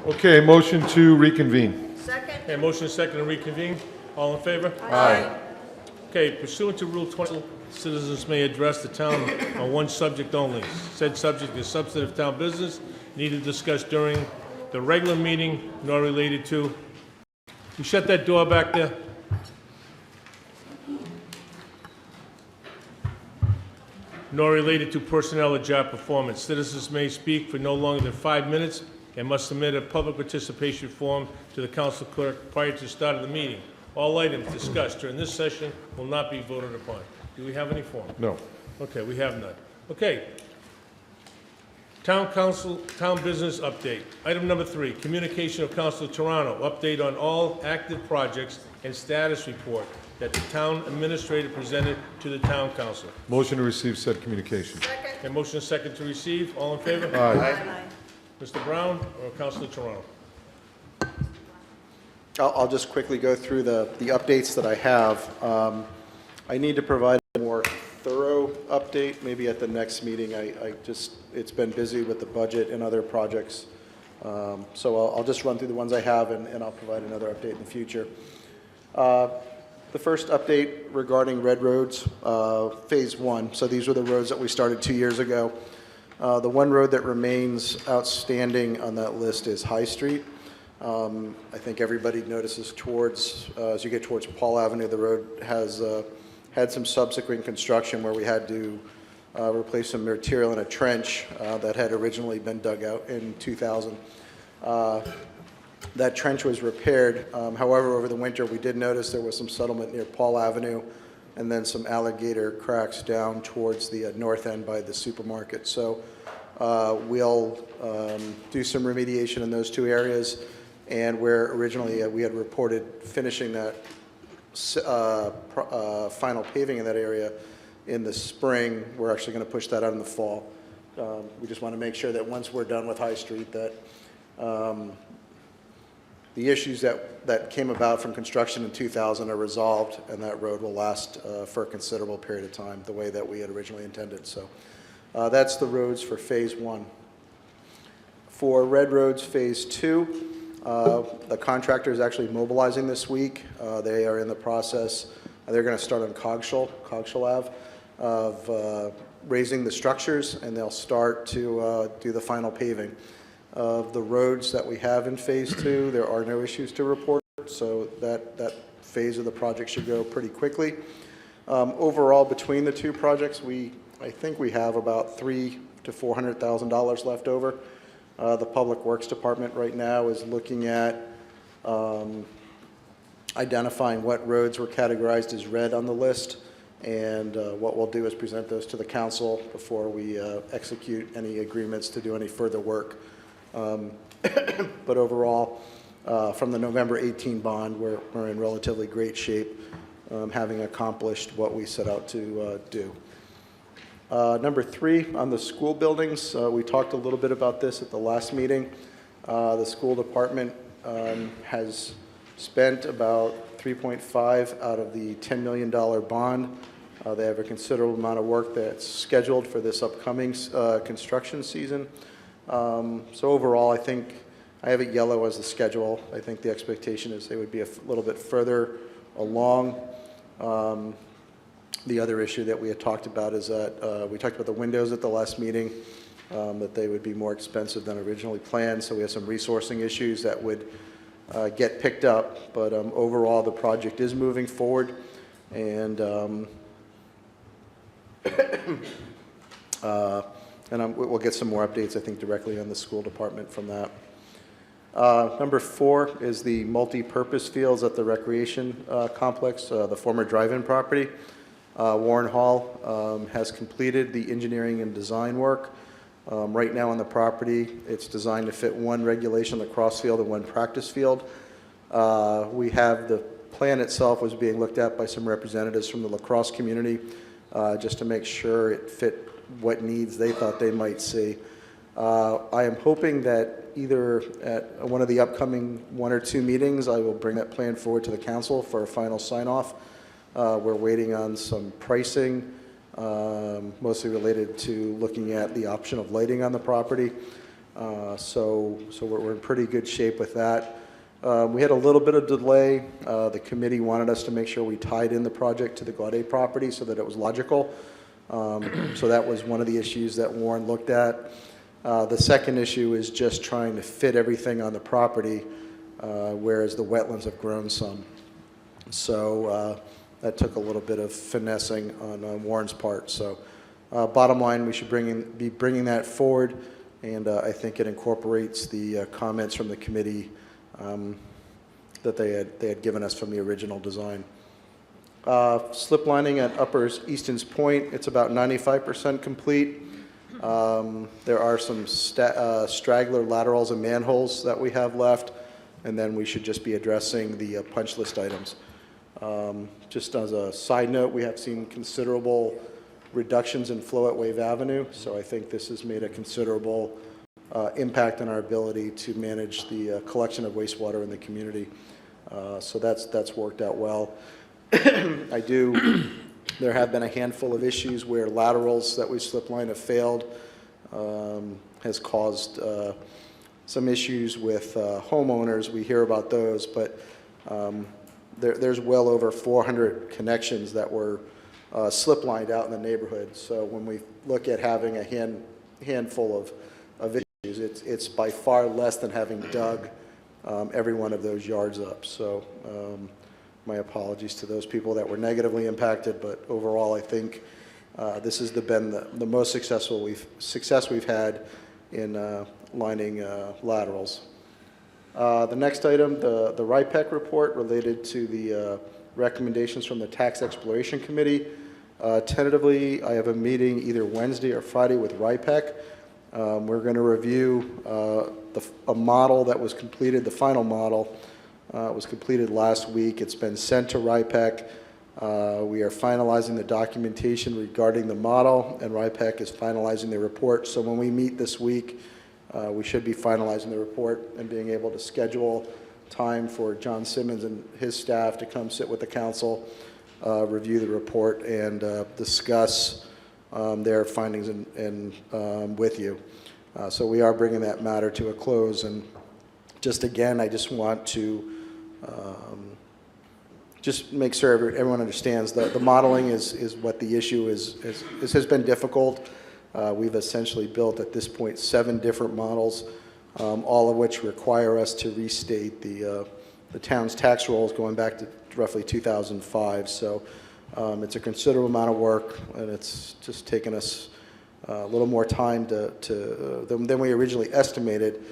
Okay, motion to reconvene. Second? Okay, motion is second to reconvene. All in favor? Aye. Okay, pursuant to Rule 20, citizens may address the town on one subject only. Said subject is substantive town business, neither discussed during the regular meeting nor related to. You shut that door back there? Nor related to personnel or job performance. Citizens may speak for no longer than 5 minutes and must submit a public participation form to the council clerk prior to the start of the meeting. All items discussed during this session will not be voted upon. Do we have any form? No. Okay, we have none. Okay. Town council, town business update. Item number 3, communication of Council of Toronto, update on all active projects and status report that the town administrator presented to the town council. Motion to receive said communication. Second? And motion is second to receive. All in favor? Aye. Mr. Brown or Council of Toronto? I'll just quickly go through the updates that I have. I need to provide a more thorough update, maybe at the next meeting. It's been busy with the budget and other projects. So I'll just run through the ones I have, and I'll provide another update in the future. The first update regarding Red Roads, Phase 1. So these were the roads that we started 2 years ago. The one road that remains outstanding on that list is High Street. I think everybody notices towards, as you get towards Paul Avenue, the road has had some subsequent construction where we had to replace some material in a trench that had originally been dug out in 2000. That trench was repaired. However, over the winter, we did notice there was some settlement near Paul Avenue and then some alligator cracks down towards the north end by the supermarket. So we'll do some remediation in those two areas. And where originally we had reported finishing that final paving in that area in the spring, we're actually going to push that out in the fall. We just want to make sure that once we're done with High Street that the issues that came about from construction in 2000 are resolved, and that road will last for a considerable period of time, the way that we had originally intended. So that's the roads for Phase 1. For Red Roads Phase 2, the contractor is actually mobilizing this week. They are in the process. They're going to start on Cogshall Ave, of raising the structures, and they'll start to do the final paving. Of the roads that we have in Phase 2, there are no issues to report, so that phase of the project should go pretty quickly. Overall, between the two projects, I think we have about $300,000 to $400,000 left over. The Public Works Department right now is looking at identifying what roads were categorized as red on the list, and what we'll do is present those to the council before we execute any agreements to do any further work. But overall, from the November 18 bond, we're in relatively great shape, having accomplished what we set out to do. Number 3, on the school buildings, we talked a little bit about this at the last meeting. The school department has spent about $3.5 out of the $10 million bond. They have a considerable amount of work that's scheduled for this upcoming construction season. So overall, I think I have it yellow as the schedule. I think the expectation is they would be a little bit further along. The other issue that we had talked about is that we talked about the windows at the last meeting, that they would be more expensive than originally planned. So we have some resourcing issues that would get picked up. But overall, the project is moving forward. And we'll get some more updates, I think, directly on the school department from that. Number 4 is the multi-purpose fields at the recreation complex, the former drive-in property. Warren Hall has completed the engineering and design work. Right now on the property, it's designed to fit one regulation lacrosse field and one practice field. We have the plan itself was being looked at by some representatives from the lacrosse community, just to make sure it fit what needs they thought they might see. I am hoping that either at one of the upcoming 1 or 2 meetings, I will bring that plan forward to the council for a final sign-off. We're waiting on some pricing, mostly related to looking at the option of lighting on the property. So we're in pretty good shape with that. We had a little bit of delay. The committee wanted us to make sure we tied in the project to the Gaudet property so that it was logical. So that was one of the issues that Warren looked at. The second issue is just trying to fit everything on the property, whereas the wetlands have grown some. So that took a little bit of finessing on Warren's part. So bottom line, we should be bringing that forward, and I think it incorporates the comments from the committee that they had given us from the original design. Slip lining at Upper Easton's Point, it's about 95% complete. There are some straggler laterals and manholes that we have left, and then we should just be addressing the punch list items. Just as a side note, we have seen considerable reductions in flow at Wave Avenue, so I think this has made a considerable impact on our ability to manage the collection of wastewater in the community. So that's worked out well. There have been a handful of issues where laterals that we slip line have failed, has caused some issues with homeowners. We hear about those, but there's well over 400 connections that were slip lined out in the neighborhood. So when we look at having a handful of issues, it's by far less than having dug every one of those yards up. So my apologies to those people that were negatively impacted, but overall I think this has been the most success we've had in lining laterals. The next item, the RIPEC report related to the recommendations from the Tax Exploration Committee. Tentatively, I have a meeting either Wednesday or Friday with RIPEC. We're going to review a model that was completed, the final model was completed last week. It's been sent to RIPEC. We are finalizing the documentation regarding the model, and RIPEC is finalizing the report. So when we meet this week, we should be finalizing the report and being able to schedule time for John Simmons and his staff to come sit with the council, review the report, and discuss their findings and with you. So we are bringing that matter to a close. And just again, I just want to just make sure everyone understands that the modeling is what the issue is. This has been difficult. We've essentially built at this point 7 different models, all of which require us to restate the town's tax rolls going back to roughly 2005. So it's a considerable amount of work, and it's just taken us a little more time than we originally estimated.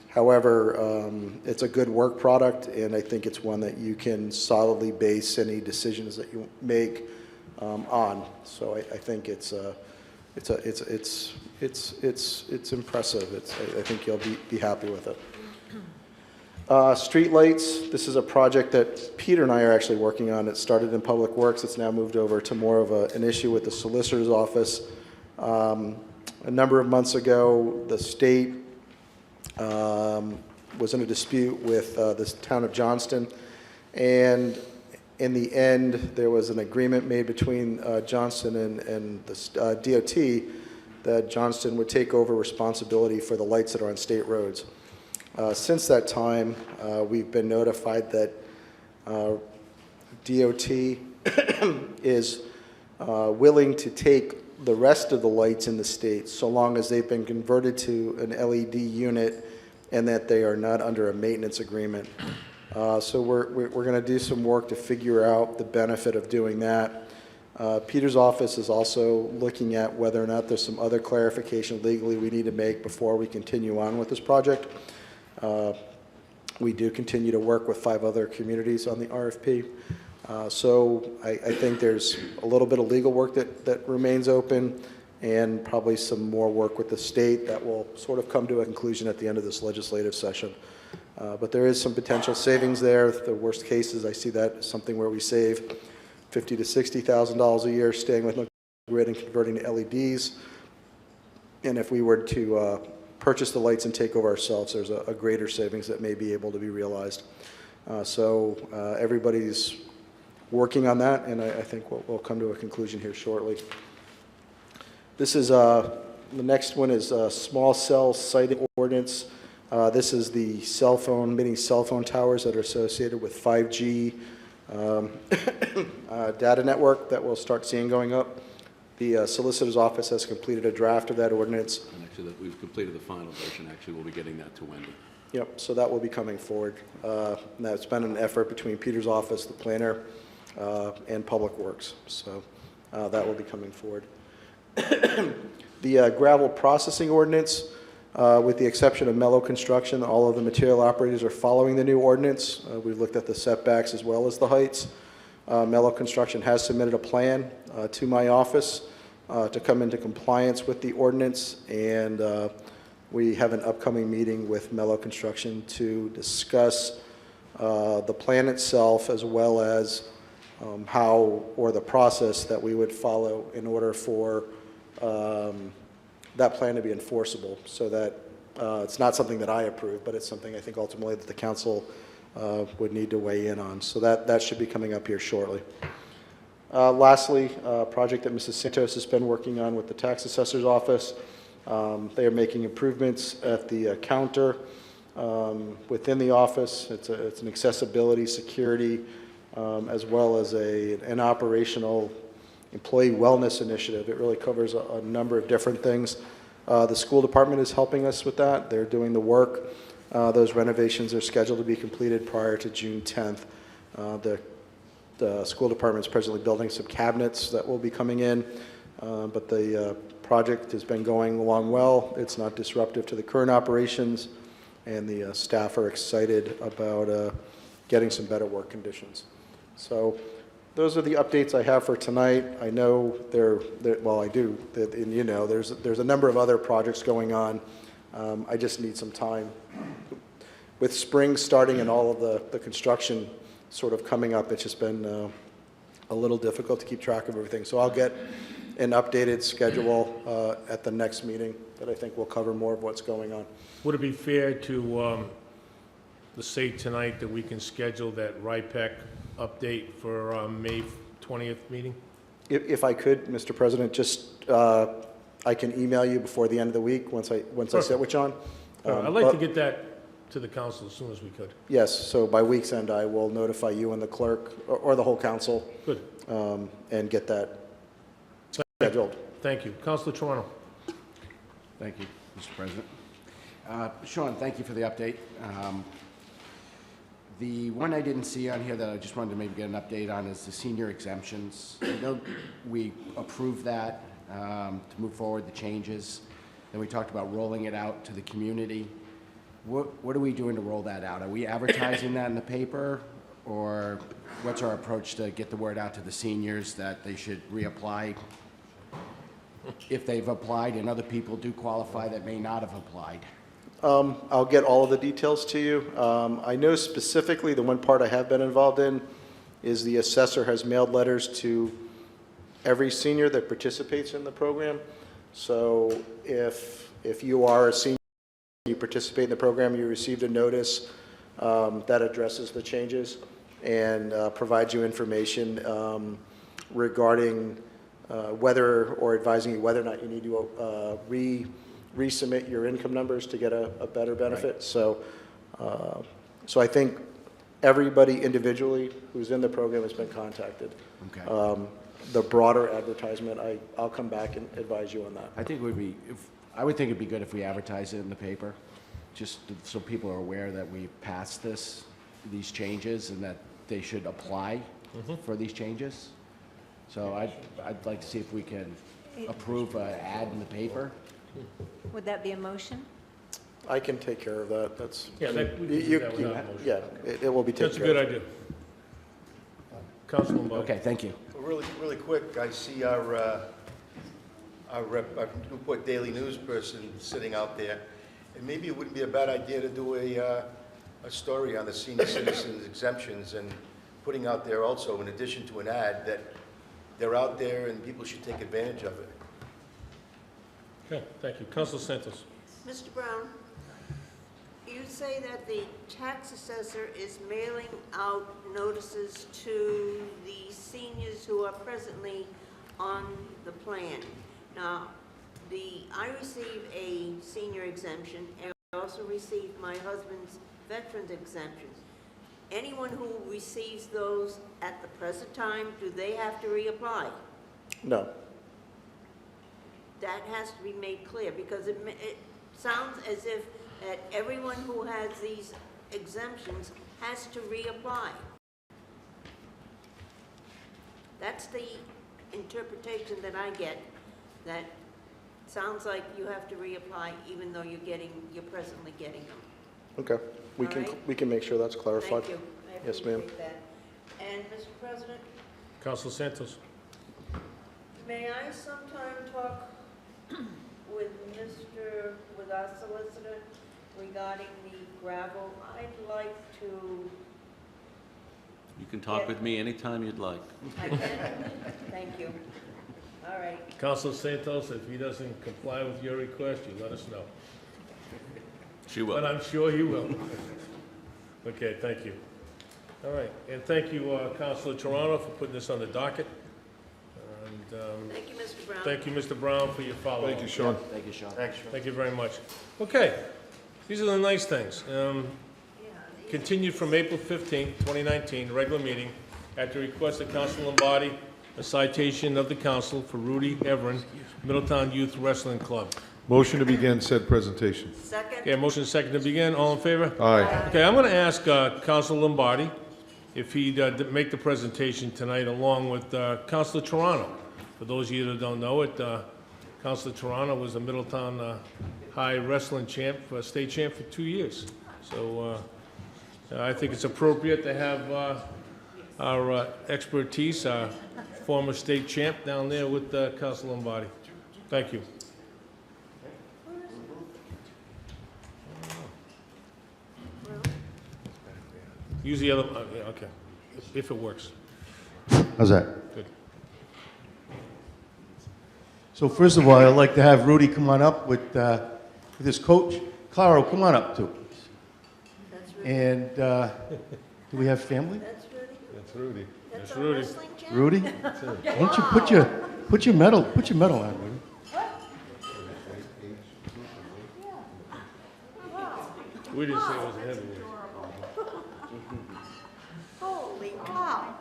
However, it's a good work product, and I think it's one that you can solidly base any decisions that you make on. So I think it's impressive. I think you'll be happy with it. Street lights. This is a project that Peter and I are actually working on. It started in Public Works. It's now moved over to more of an issue with the solicitor's office. A number of months ago, the state was in a dispute with the town of Johnston, and in the end, there was an agreement made between Johnston and the DOT that Johnston would take over responsibility for the lights that are on state roads. Since that time, we've been notified that DOT is willing to take the rest of the lights in the state so long as they've been converted to an LED unit and that they are not under a maintenance agreement. So we're going to do some work to figure out the benefit of doing that. Peter's office is also looking at whether or not there's some other clarification legally we need to make before we continue on with this project. We do continue to work with 5 other communities on the RFP. So I think there's a little bit of legal work that remains open, and probably some more work with the state that will sort of come to a conclusion at the end of this legislative session. But there is some potential savings there. The worst cases, I see that as something where we save $50,000 to $60,000 a year staying with the grid and converting to LEDs. And if we were to purchase the lights and take over ourselves, there's a greater savings that may be able to be realized. So everybody's working on that, and I think we'll come to a conclusion here shortly. This is The next one is small cell siting ordinance. This is the mini cell phone towers that are associated with 5G data network that we'll start seeing going up. The Solicitor's Office has completed a draft of that ordinance. And actually, we've completed the final version. Actually, we'll be getting that to Wendy. Yep, so that will be coming forward. That's been an effort between Peter's office, the planner, and Public Works. So that will be coming forward. The gravel processing ordinance, with the exception of Mellow Construction, all of the material operators are following the new ordinance. We've looked at the setbacks as well as the heights. Mellow Construction has submitted a plan to my office to come into compliance with the ordinance, and we have an upcoming meeting with Mellow Construction to discuss the plan itself as well as how, or the process that we would follow in order for that plan to be enforceable, so that it's not something that I approve, but it's something I think ultimately that the council would need to weigh in on. So that should be coming up here shortly. Lastly, a project that Mrs. Santos has been working on with the tax assessor's office. They are making improvements at the counter within the office. It's an accessibility, security, as well as an operational employee wellness initiative. It really covers a number of different things. The school department is helping us with that. They're doing the work. Those renovations are scheduled to be completed prior to June 10th. The school department is presently building some cabinets that will be coming in, but the project has been going along well. It's not disruptive to the current operations, and the staff are excited about getting some better work conditions. So those are the updates I have for tonight. I know well, I do, and you know, there's a number of other projects going on. I just need some time. With spring starting and all of the construction sort of coming up, it's just been a little difficult to keep track of everything. So I'll get an updated schedule at the next meeting that I think will cover more of what's going on. Would it be fair to say tonight that we can schedule that RIPEC update for our May 20th meeting? If I could, Mr. President, just I can email you before the end of the week once I sit with John. I'd like to get that to the council as soon as we could. Yes, so by week's end, I will notify you and the clerk, or the whole council. Good. And get that scheduled. Thank you. Councilor Toronto. Thank you, Mr. President. Sean, thank you for the update. The one I didn't see on here that I just wanted to maybe get an update on is the senior exemptions. I know we approved that to move forward the changes. Then we talked about rolling it out to the community. What are we doing to roll that out? Are we advertising that in the paper? Or what's our approach to get the word out to the seniors that they should reapply if they've applied and other people do qualify that may not have applied? I'll get all of the details to you. I know specifically the one part I have been involved in is the assessor has mailed letters to every senior that participates in the program. So if you are a senior, you participate in the program, you received a notice that addresses the changes and provides you information regarding whether, or advising you whether or not you need to resubmit your income numbers to get a better benefit. Right. So I think everybody individually who's in the program has been contacted. Okay. The broader advertisement, I'll come back and advise you on that. I think I would think it'd be good if we advertise it in the paper, just so people are aware that we passed these changes and that they should apply for these changes. So I'd like to see if we can approve an ad in the paper. Would that be a motion? I can take care of that. That's Yeah, we can do that without a motion. yeah, it will be taken That's a care of. good idea. Councilman Bud. Okay, thank you. Well, really quick, I see our Newport Daily News person sitting out there, and maybe it wouldn't be a bad idea to do a story on the senior citizens exemptions and putting out there also, in addition to an ad, that they're out there and people should take advantage of it. Okay, thank you. Councilor Santos. Mr. Brown, you say that the tax assessor is mailing out notices to the seniors who are presently on the plan. Now, I receive a senior exemption, and I also receive my husband's veteran's exemptions. Anyone who receives those at the present time, do they have to reapply? No. That has to be made clear, because it sounds as if that everyone who has these exemptions has to reapply. That's the interpretation that I get, that sounds like you have to reapply even though you're presently getting them. Okay. We All can, right. we can make sure that's clarified. Thank you. I Yes, ma'am. appreciate that. And, Mr. President, Council Santos. may I sometime talk with our solicitor regarding the gravel? I'd like to, You can talk with me anytime you'd like. I can, thank you. All right. Council Santos, if he doesn't comply with your request, you let us know. She will. But I'm sure he will. Okay, thank you. All right, and thank you, Councilor Toronto, for putting this on the docket. And Thank you, Mr. Brown. thank you, Mr. Brown, for your follow-up. Thank you, Sean. Thank you, Sean. Thank you very much. Okay, these are the nice things. Continued from April 15, 2019, regular meeting, at the request of Council Lombardi, a citation of the council for Rudy Everin, Middletown Youth Wrestling Club. Motion to begin said presentation. Second? Okay, motion is second to begin. All in favor? Aye. Okay, I'm going to ask Council Lombardi if he'd make the presentation tonight along with Councilor Toronto. For those of you that don't know it, Councilor Toronto was a Middletown High wrestling champ, state champ for 2 years. So I think it's appropriate to have our expertise, our former state champ down there with Councilor Lombardi. Thank you. Use the other, yeah, okay, if it works. How's that? Good. So first of all, I'd like to have Rudy come on up with his coach. Claro, come on up too. That's Rudy. And do we have family? That's Rudy? That's Rudy. That's That's our Rudy. wrestling champ? Rudy? Why don't you put your medal on, Rudy? We didn't say it was a heavyweight. Holy cow.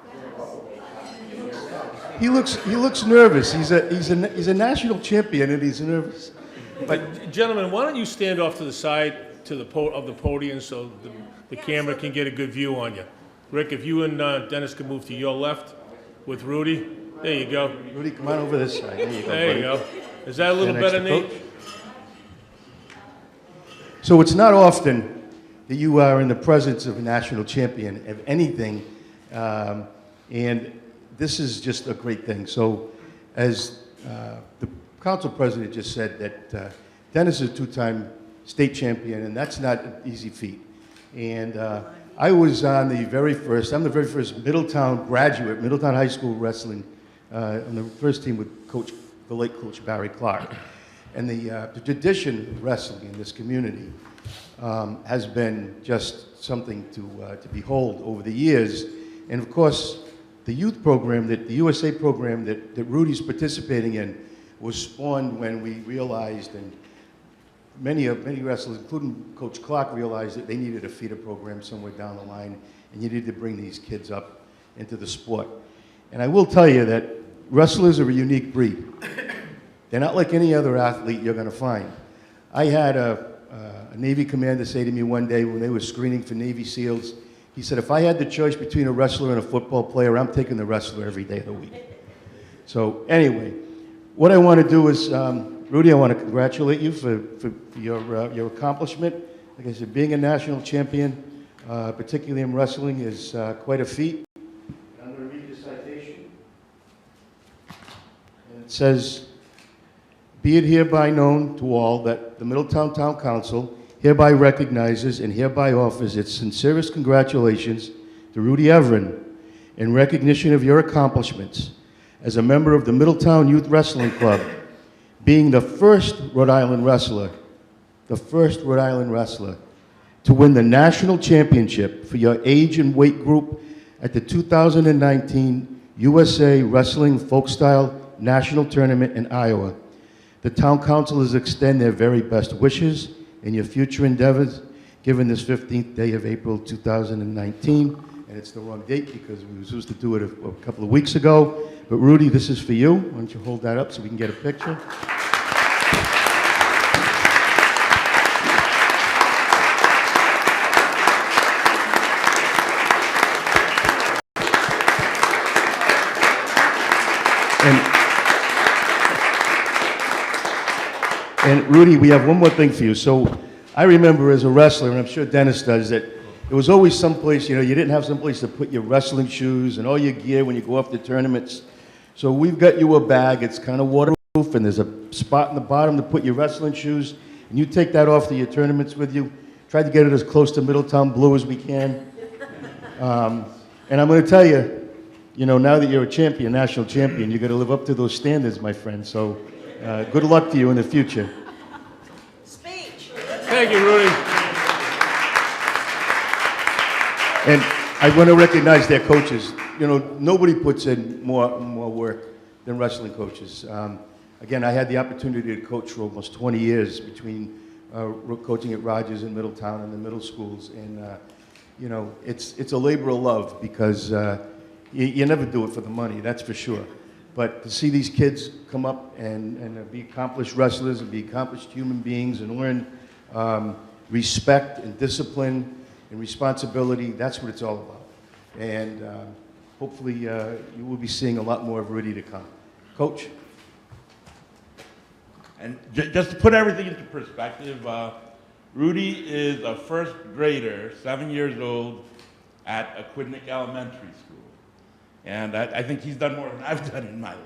He looks nervous. He's a national champion and he's nervous. But gentlemen, why don't you stand off to the side to the of the podium so the camera can get a good view on you. Rick, if you and Dennis can move to your left with Rudy, there you go. Rudy, come on over this side. There you go. There you buddy. go. Is that a little Stand next better, to Nate? Coach. So it's not often that you are in the presence of a national champion of anything, and this is just a great thing. So as the council president just said that Dennis is a two-time state champion, and that's not an easy feat. And I was on I'm the very first Middletown graduate, Middletown High School wrestling, on the first team with the late Coach Barry Clark. And the tradition of wrestling in this community has been just something to behold over the years. And of course, the youth program, the USA program that Rudy's participating in was spawned when we realized, and many wrestlers, including Coach Clark, realized that they needed a feeder program somewhere down the line, and you needed to bring these kids up into the sport. And I will tell you that wrestlers are a unique breed. They're not like any other athlete you're going to find. I had a Navy commander say to me one day when they were screening for Navy SEALs, he said, if I had the choice between a wrestler and a football player, I'm taking the wrestler every day of the week. So anyway, what I want to do is, Rudy, I want to congratulate you for your accomplishment. Like I said, being a national champion, particularly in wrestling, is quite a feat. I'm going to read the citation. And it says, be it hereby known to all that the Middletown Town Council hereby recognizes and hereby offers its sincerest congratulations to Rudy Everin in recognition of your accomplishments as a member of the Middletown Youth Wrestling Club, being the first Rhode Island wrestler to win the national championship for your age and weight group at the 2019 USA Wrestling Folk Style National Tournament in Iowa. The town councilors extend their very best wishes in your future endeavors, given this 15th day of April 2019. And it's the wrong date because we were supposed to do it a couple of weeks ago. But Rudy, this is for you. Why don't you hold that up so we can get a picture? And Rudy, we have one more thing for you. So I remember as a wrestler, and I'm sure Dennis does, that there was always someplace, you didn't have someplace to put your wrestling shoes and all your gear when you go off to tournaments. So we've got you a bag. It's kind of waterproof, and there's a spot in the bottom to put your wrestling shoes. And you take that off to your tournaments with you. Try to get it as close to Middletown Blue as we can. And I'm going to tell you, now that you're a champion, national champion, you got to live up to those standards, my friend. So good luck to you in the future. Speech. Thank you, Rudy. And I want to recognize their coaches. Nobody puts in more work than wrestling coaches. Again, I had the opportunity to coach for almost 20 years between coaching at Rogers and Middletown and the middle schools. And, it's a labor of love because you never do it for the money, that's for sure. But to see these kids come up and be accomplished wrestlers and be accomplished human beings and learn respect and discipline and responsibility, that's what it's all about. And hopefully you will be seeing a lot more of Rudy to come. Coach? And just to put everything into perspective, Rudy is a first grader, 7 years old, at Aquidneck Elementary School. And I think he's done more than I've done in my life.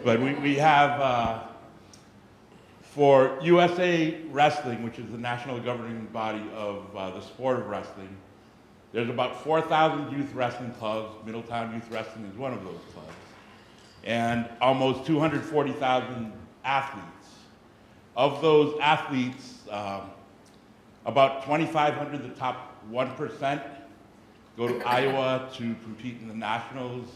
But we have, for USA Wrestling, which is the national governing body of the sport of wrestling, there's about 4,000 youth wrestling clubs. Middletown Youth Wrestling is one of those clubs. And almost 240,000 athletes. Of those athletes, about 2,500, the top 1%, go to Iowa to compete in the nationals.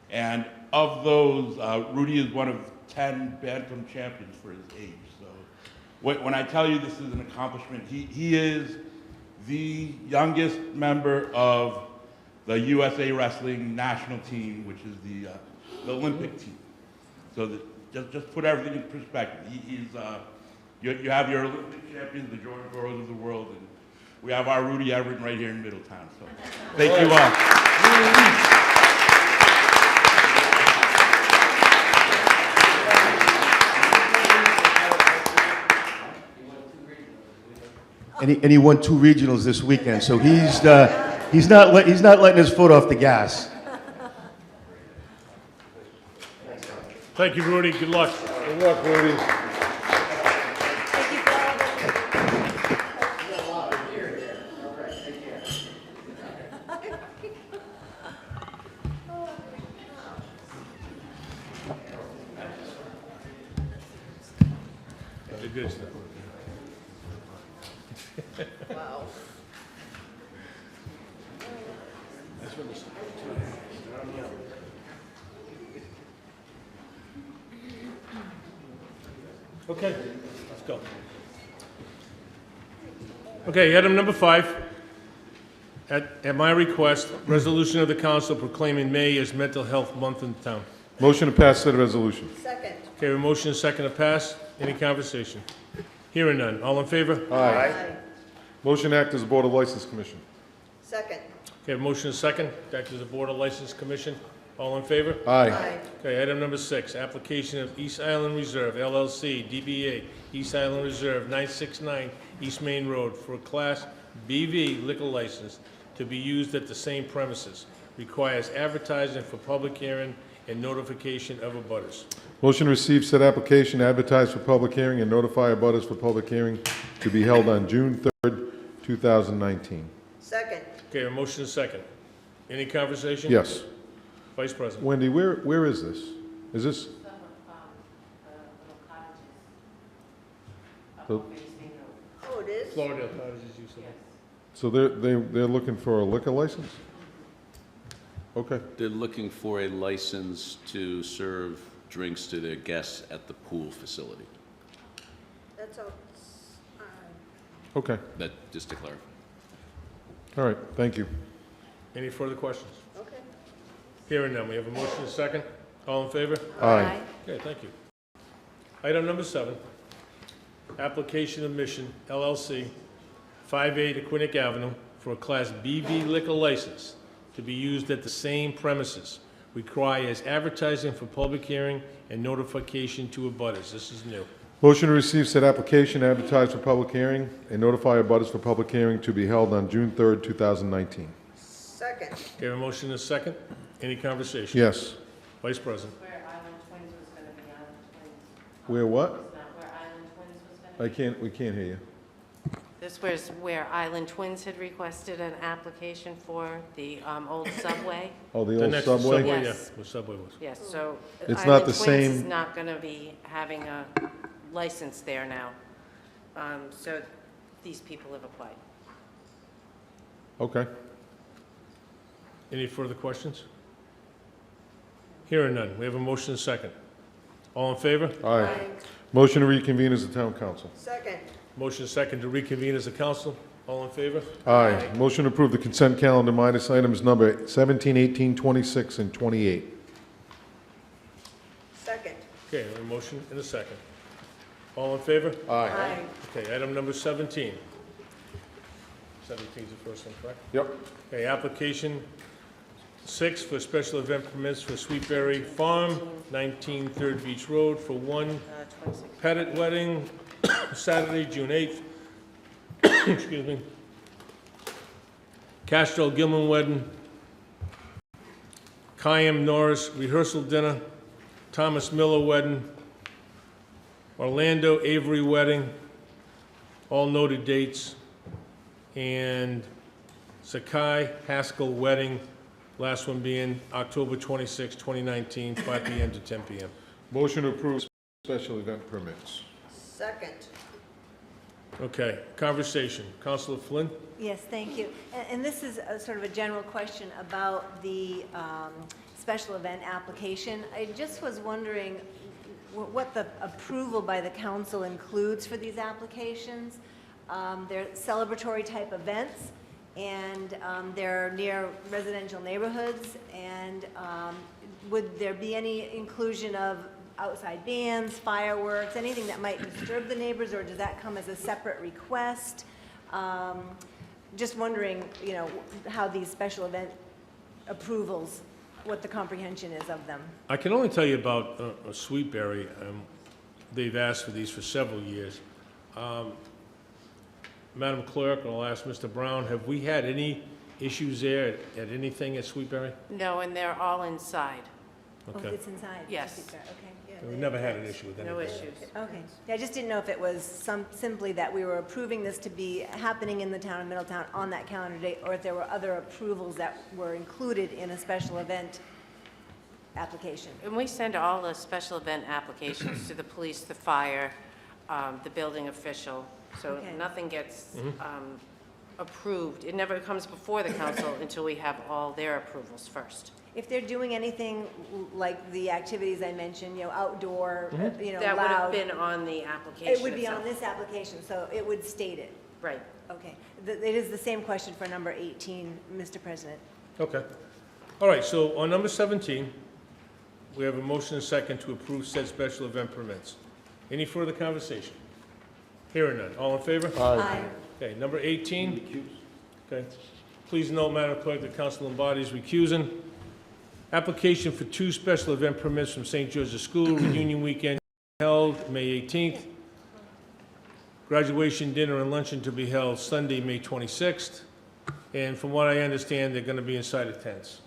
And of those, Rudy is one of 10 bantam champions for his age. So when I tell you this is an accomplishment, he is the youngest member of the USA Wrestling national team, which is the Olympic team. So just put everything in perspective. You have your Olympic champions, the Jordan Burroughs of the world, and we have our Rudy Everett right here in Middletown. So thank you all. And he won 2 regionals this weekend, so he's not letting his foot off the gas. Thank you, Rudy. Good luck. Good luck, Rudy. The good stuff. Wow. Okay, let's go. Okay, item number 5. At my request, resolution of the council proclaiming May as Mental Health Month in town. Motion to pass said resolution. Second. Okay, a motion and second to pass. Any conversation? Hearing none. All in favor? Aye. Motion to act as a Board of License Commission. Second. Okay, a motion and second. To act as a Board of License Commission. All in favor? Aye. Okay, item number 6, application of East Island Reserve LLC, DBA East Island Reserve, 969 East Main Road, for a Class BV liquor license to be used at the same premises. Requires advertising for public hearing and notification of abutters. Motion to receive said application, advertise for public hearing, and notify abutters for public hearing to be held on June 3rd, 2019. Second. Okay, a motion and second. Any conversation? Yes. Vice President. Wendy, where is this? Is this? So- Oh, it is? Florida Cottages, you said. So they're looking for a liquor license? Okay. They're looking for a license to serve drinks to their guests at the pool facility. That's all. Okay, That, just to clarify. all right, thank you. Any further questions? Okay. Hearing none, we have a motion and a second. All in favor? Aye. Okay, thank you. Item number 7, application of Mission LLC, 5A to Quinnick Avenue, for a Class BV liquor license to be used at the same premises. Requires advertising for public hearing and notification to abutters. This is new. Motion to receive said application, advertise for public hearing, and notify abutters for public hearing to be held on June 3rd, 2019. Second. Okay, a motion and a second. Any conversation? Yes. Vice President. Where Island Twins was going to be Island Twins. Where what? It's not where Island Twins was going to We can't hear you. be. This was where Island Twins had requested an application for the old subway. Oh, the The old next to subway? Yeah, Yes. where Subway was. Yes, so It's not Island the Twins is same- not going to be having a license there now. So these people have applied. Okay. Any further questions? Hearing none. We have a motion and a second. All in favor? Aye. Motion to reconvene as the town council. Second. Motion second to reconvene as a council. All in favor? Aye. Motion to approve the consent calendar minus items number 17, 18, 26, and 28. Second. Okay, we have a motion and a second. All in favor? Aye. Okay, item number 17. 17 is the first one, correct? Yep. Okay, application 6 for special event permits for Sweetberry Farm, 19 Third Beach Road, for one 26. Pettit wedding, Saturday, June 8th. Excuse me. Castro Gilman wedding. Kayam Norris rehearsal dinner. Thomas Miller wedding. Orlando Avery wedding. All noted dates. And Sakai Haskell wedding, last one being October 26, 2019, 5 p.m. to 10 p.m. Motion to approve special event permits. Second. Okay, conversation. Councilor Flynn? Yes, thank you. And this is a sort of a general question about the special event application. I just was wondering what the approval by the council includes for these applications. They're celebratory type events, and they're near residential neighborhoods, and would there be any inclusion of outside bands, fireworks, anything that might disturb the neighbors, or does that come as a separate request? Just wondering, you know, how these special event approvals, what the comprehension is of them. I can only tell you about Sweetberry. They've asked for these for several years. Madam Clerk, and I'll ask Mr. Brown, have we had any issues there at anything at Sweetberry? No, and they're all inside. Oh, Okay. it's inside? Yes. Okay. We've never had an issue with No anything. issues. Okay. Yeah, I just didn't know if it was simply that we were approving this to be happening in the town of Middletown on that calendar date, or if there were other approvals that were included in a special event application. And we send all the special event applications to the police, the fire, the building official, so Okay. nothing gets approved. It never comes before the council until we have all their approvals first. If they're doing anything like the activities I mentioned, you know, outdoor, you know, That would have loud, been on the application it would be on itself. this application, so it would state it. Right. Okay. It is the same question for number 18, Mr. President. Okay. All right, so on number 17, we have a motion and second to approve said special event permits. Any further conversation? Hearing none. All in favor? Aye. Okay, number 18. Okay. Please note, Madam Clerk, that Council Lombardi is recusing. Application for 2 special event permits from St. George's School, reunion weekend held May 18th. Graduation dinner and luncheon to be held Sunday, May 26th. And from what I understand, they're going to be inside of tents.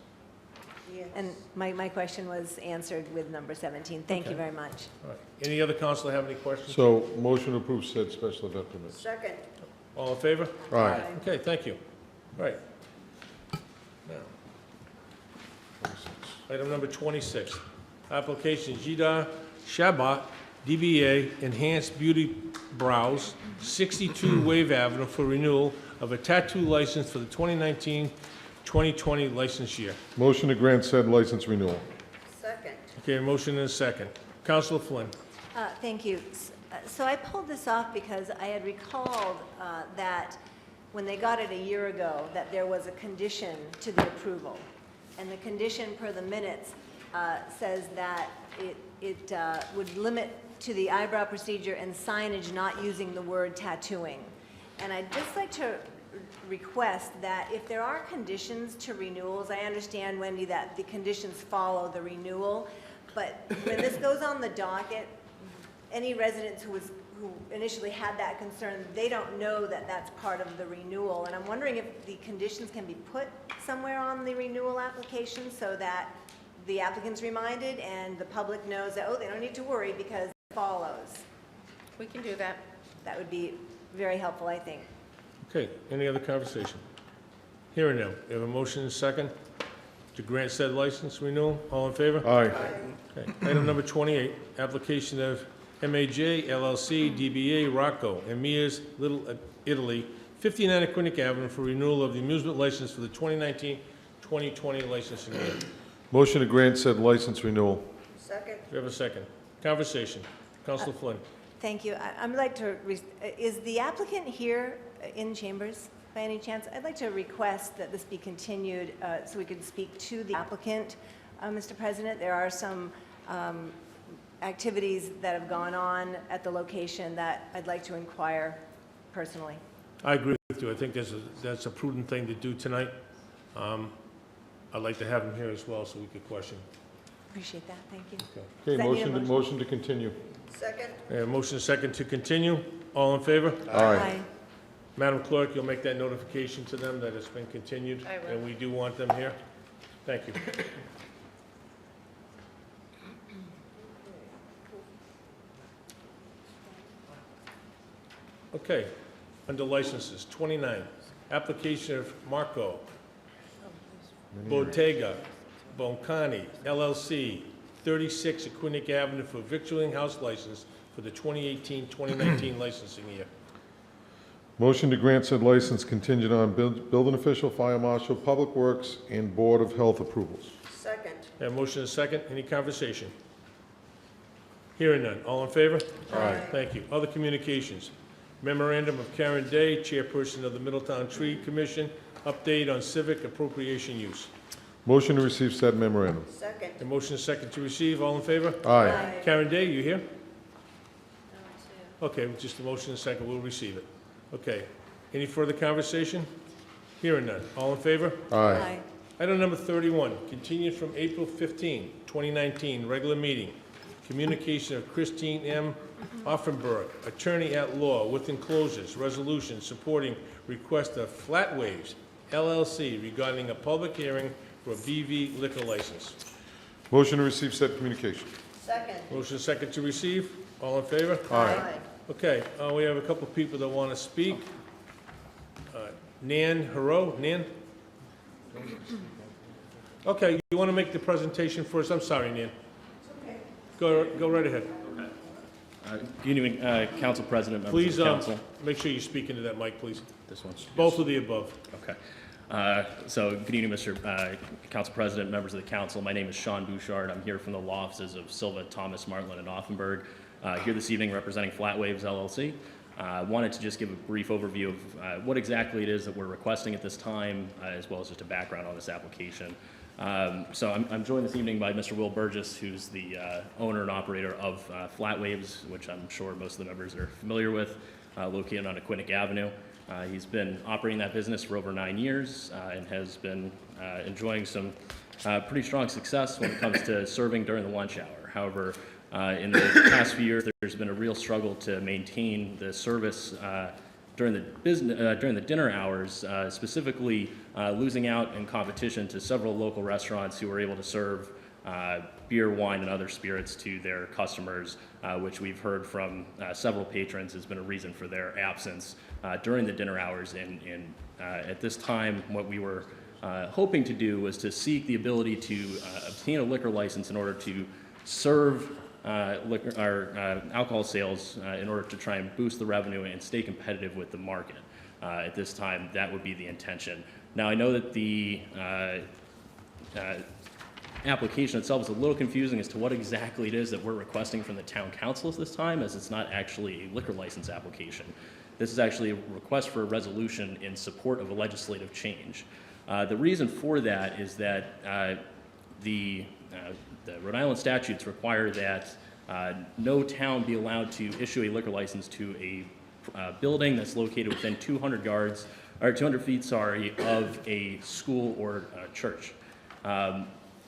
Yes. And my question was answered with number 17. Thank you Okay. very much. All right. Any other councilor have any questions? So, motion to approve said special event permits. Second. All in favor? Aye. Okay, thank you. All right. Now, item number 26, application Jida Shabat, DBA Enhanced Beauty Brows, 62 Wave Avenue for renewal of a tattoo license for the 2019-2020 license year. Motion to grant said license renewal. Second. Okay, a motion and a second. Counselor Flynn. Thank you. So I pulled this off because I had recalled that when they got it a year ago, that there was a condition to the approval. And the condition per the minutes says that it would limit to the eyebrow procedure and signage not using the word tattooing. And I'd just like to request that if there are conditions to renewals, I understand, Wendy, that the conditions follow the renewal, but when this goes on the docket, any residents who initially had that concern, they don't know that that's part of the renewal. And I'm wondering if the conditions can be put somewhere on the renewal application so that the applicant's reminded and the public knows that, oh, they don't need to worry because it follows. We can do that. That would be very helpful, I think. Okay, any other conversation? Hearing none. We have a motion and a second to grant said license renewal. All in favor? Aye. Okay. Item number 28, application of MAJ LLC, DBA Rocco and Mia's Little Italy, 59 Aquinic Avenue for renewal of the amusement license for the 2019-2020 licensing year. Motion to grant said license renewal. Second. Do we have a second? Conversation. Counselor Flynn. Thank you. I'd like to, is the applicant here in chambers by any chance? I'd like to request that this be continued so we could speak to the applicant, Mr. President. There are some activities that have gone on at the location that I'd like to inquire personally. I agree with you. I think that's a prudent thing to do tonight. I'd like to have him here as well so we could question. Appreciate that. Thank you. Okay, Does that need a motion to continue. Second. Motion and second to continue. All in favor? Aye. Madam Clerk, you'll make that notification to them that it's been continued. I will. And we do want them here. Thank you. Okay, under licenses, 29, application of Marco Bottega Boncani LLC, 36 Aquinic Avenue for victualling house license for the 2018-2019 licensing year. Motion to grant said license contingent on building official, fire marshal, public works, and Board of Health approvals. Second. Have a motion and a second. Any conversation? Hearing none. All in favor? Aye. Thank you. Other communications. Memorandum of Karen Day, Chairperson of the Middletown Tree Commission, update on civic appropriation use. Motion to receive said memorandum. Second. A motion and a second to receive. All in favor? Aye. Karen Day, you here? Okay, just a motion and a second. We'll receive it. Okay. Any further conversation? Hearing none. All in favor? Aye. Item number 31, continued from April 15, 2019, regular meeting. Communication of Christine M. Offenberg, attorney at law, with enclosures, resolution supporting request of Flat Waves LLC regarding a public hearing for a BV liquor license. Motion to receive said communication. Second. Motion second to receive. All in favor? Aye. Okay, we have a couple people that want to speak. Nan Haro, Nan? Okay, you want to make the presentation first? I'm sorry, Nan. Go right ahead. Good evening, Council President, members Please, of the council. make sure you speak into that mic, please. This one. Both of the above. Okay. So, good evening, Mr. Council President, members of the council. My name is Sean Bouchard. I'm here from the law offices of Silva, Thomas, Martland, and Offenberg. Here this evening representing Flat Waves LLC. Wanted to just give a brief overview of what exactly it is that we're requesting at this time, as well as just a background on this application. So I'm joined this evening by Mr. Will Burgess, who's the owner and operator of Flat Waves, which I'm sure most of the members are familiar with, located on Aquinic Avenue. He's been operating that business for over 9 years and has been enjoying some pretty strong success when it comes to serving during the lunch hour. However, in the past few years, there's been a real struggle to maintain the service during the dinner hours, specifically losing out in competition to several local restaurants who were able to serve beer, wine, and other spirits to their customers, which we've heard from several patrons has been a reason for their absence during the dinner hours. And at this time, what we were hoping to do was to seek the ability to obtain a liquor license in order to serve alcohol sales in order to try and boost the revenue and stay competitive with the market. At this time, that would be the intention. Now, I know that the application itself is a little confusing as to what exactly it is that we're requesting from the town council at this time, as it's not actually a liquor license application. This is actually a request for a resolution in support of a legislative change. The reason for that is that the Rhode Island statutes require that no town be allowed to issue a liquor license to a building that's located within 200 yards, or 200 feet, sorry, of a school or church.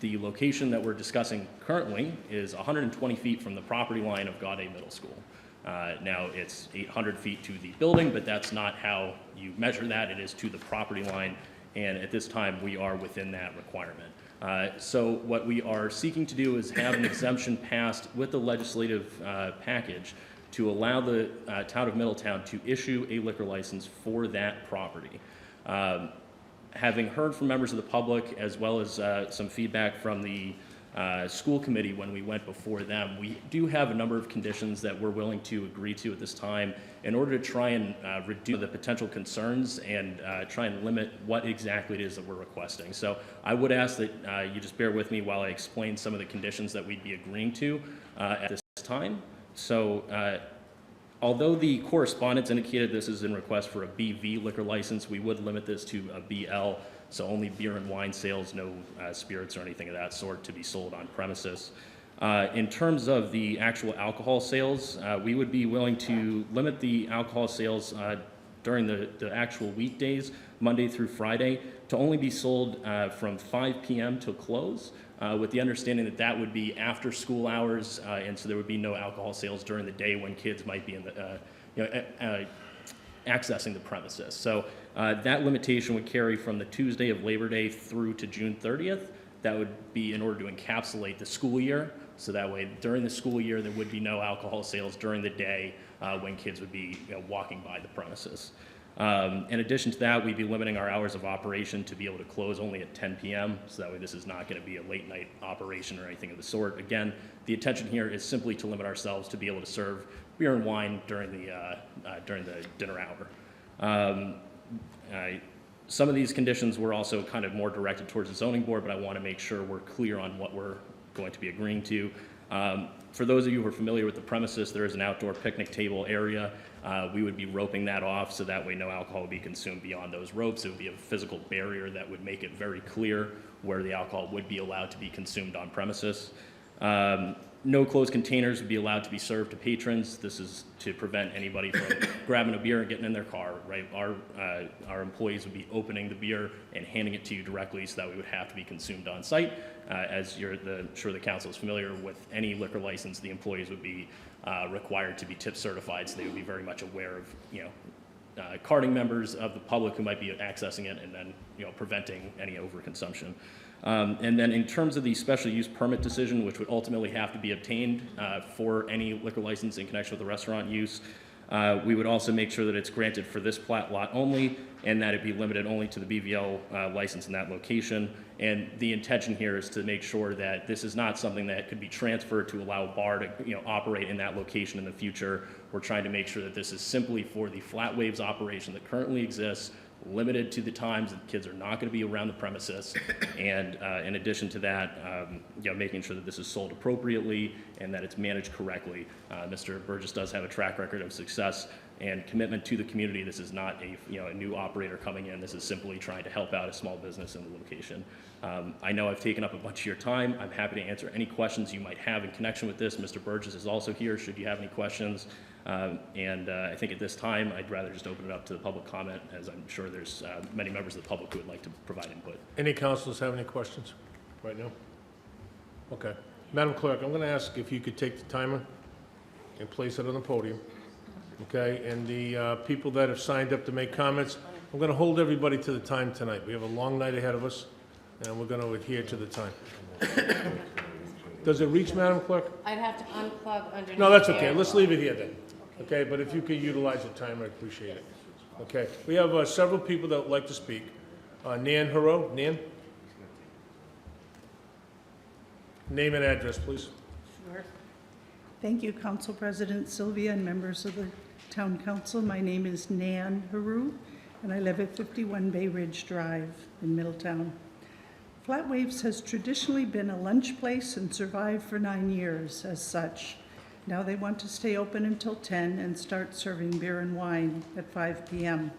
The location that we're discussing currently is 120 feet from the property line of Gaudet Middle School. Now, it's 800 feet to the building, but that's not how you measure that. It is to the property line, and at this time, we are within that requirement. So what we are seeking to do is have an exemption passed with the legislative package to allow the town of Middletown to issue a liquor license for that property. Having heard from members of the public, as well as some feedback from the school committee when we went before them, we do have a number of conditions that we're willing to agree to at this time in order to try and reduce the potential concerns and try and limit what exactly it is that we're requesting. So I would ask that you just bear with me while I explain some of the conditions that we'd be agreeing to at this time. So although the correspondence indicated this is in request for a BV liquor license, we would limit this to a BL, so only beer and wine sales, no spirits or anything of that sort to be sold on premises. In terms of the actual alcohol sales, we would be willing to limit the alcohol sales during the actual weekdays, Monday through Friday, to only be sold from 5 p.m. till close, with the understanding that that would be after school hours, and so there would be no alcohol sales during the day when kids might be in the, accessing the premises. So that limitation would carry from the Tuesday of Labor Day through to June 30th. That would be in order to encapsulate the school year. So that way, during the school year, there would be no alcohol sales during the day when kids would be walking by the premises. In addition to that, we'd be limiting our hours of operation to be able to close only at 10 p.m. So that way, this is not going to be a late night operation or anything of the sort. Again, the intention here is simply to limit ourselves to be able to serve beer and wine during the dinner hour. Some of these conditions were also kind of more directed towards the zoning board, but I want to make sure we're clear on what we're going to be agreeing to. For those of you who are familiar with the premises, there is an outdoor picnic table area. We would be roping that off so that way no alcohol would be consumed beyond those ropes. It would be a physical barrier that would make it very clear where the alcohol would be allowed to be consumed on premises. No closed containers would be allowed to be served to patrons. This is to prevent anybody from grabbing a beer and getting in their car, right? Our employees would be opening the beer and handing it to you directly so that we would have to be consumed on site. As sure the council is familiar with, any liquor license, the employees would be required to be tip certified, so they would be very much aware of, carding members of the public who might be accessing it and then, preventing any overconsumption. And then in terms of the special use permit decision, which would ultimately have to be obtained for any liquor license in connection with the restaurant use, we would also make sure that it's granted for this plat lot only and that it be limited only to the BVL license in that location. And the intention here is to make sure that this is not something that could be transferred to allow a bar to operate in that location in the future. We're trying to make sure that this is simply for the Flat Waves operation that currently exists, limited to the times that kids are not going to be around the premises, and in addition to that, making sure that this is sold appropriately and that it's managed correctly. Mr. Burgess does have a track record of success and commitment to the community. This is not a new operator coming in. This is simply trying to help out a small business in the location. I know I've taken up a bunch of your time. I'm happy to answer any questions you might have in connection with this. Mr. Burgess is also here should you have any questions. I think at this time, I'd rather just open it up to the public comment, as I'm sure there's many members of the public who would like to provide input. Any councilors have any questions right now? Okay. Madam Clerk, I'm going to ask if you could take the timer and place it on the podium. Okay, and the people that have signed up to make comments, I'm going to hold everybody to the time tonight. We have a long night ahead of us, and we're going to adhere to the time. Does it reach, Madam Clerk? I'd have to unplug underneath. No, that's okay. there. Let's leave it here then. Okay, but if you could utilize the timer, I'd appreciate it. Okay, we have several people that would like to speak. Nan Hero, Nan? Name and address, please. Sure. Thank you, Council President Sylvia and members of the Town Council. My name is Nan Haru, and I live at 51 Bay Ridge Drive in Middletown. Flat Waves has traditionally been a lunch place and survived for 9 years as such. Now they want to stay open until 10 and start serving beer and wine at 5 p.m.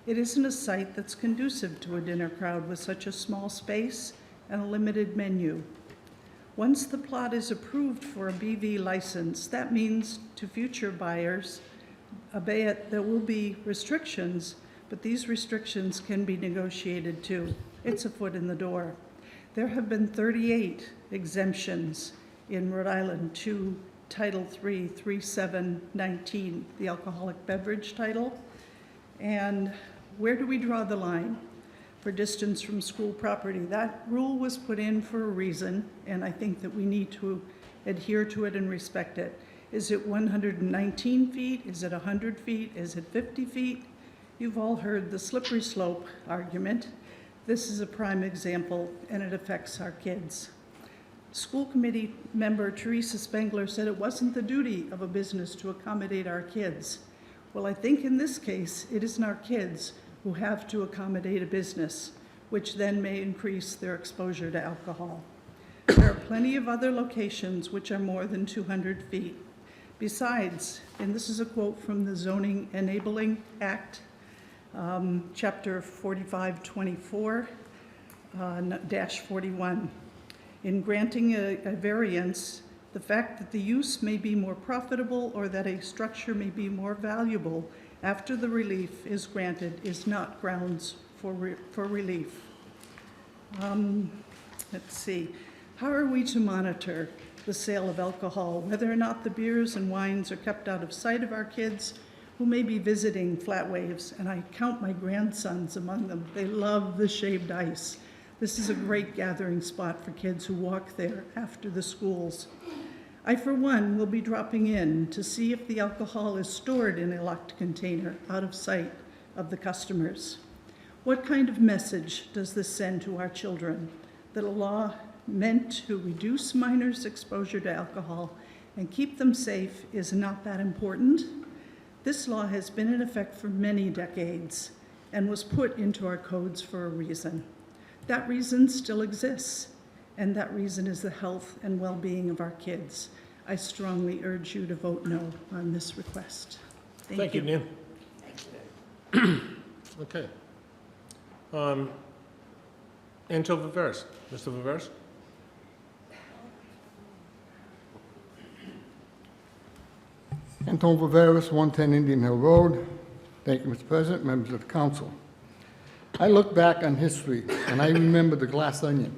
It isn't a site that's conducive to a dinner crowd with such a small space and a limited menu. Once the plot is approved for a BV license, that means to future buyers, albeit there will be restrictions, but these restrictions can be negotiated too. It's a foot in the door. There have been 38 exemptions in Rhode Island to Title III, 3719, the alcoholic beverage title. And where do we draw the line for distance from school property? That rule was put in for a reason, and I think that we need to adhere to it and respect it. Is it 119 feet? Is it 100 feet? Is it 50 feet? You've all heard the slippery slope argument. This is a prime example, and it affects our kids. School committee member Teresa Spengler said it wasn't the duty of a business to accommodate our kids. Well, I think in this case, it isn't our kids who have to accommodate a business, which then may increase their exposure to alcohol. There are plenty of other locations which are more than 200 feet. Besides, and this is a quote from the Zoning Enabling Act, Chapter 4524, -41. In granting a variance, the fact that the use may be more profitable or that a structure may be more valuable after the relief is granted is not grounds for relief. Let's see. How are we to monitor the sale of alcohol, whether or not the beers and wines are kept out of sight of our kids who may be visiting Flat Waves? And I count my grandsons among them. They love the shaved ice. This is a great gathering spot for kids who walk there after the schools. I, for one, will be dropping in to see if the alcohol is stored in a locked container out of sight of the customers. What kind of message does this send to our children? That a law meant to reduce minors' exposure to alcohol and keep them safe is not that important? This law has been in effect for many decades and was put into our codes for a reason. That reason still exists, and that reason is the health and well-being of our kids. I strongly urge you to vote no on this request. Thank you, Nan. Okay. Anto Viveras. Mr. Viveras? Anton Viveras, 110 Indian Hill Road. Thank you, Mr. President, members of the council. I look back on history, and I remember the Glass Onion,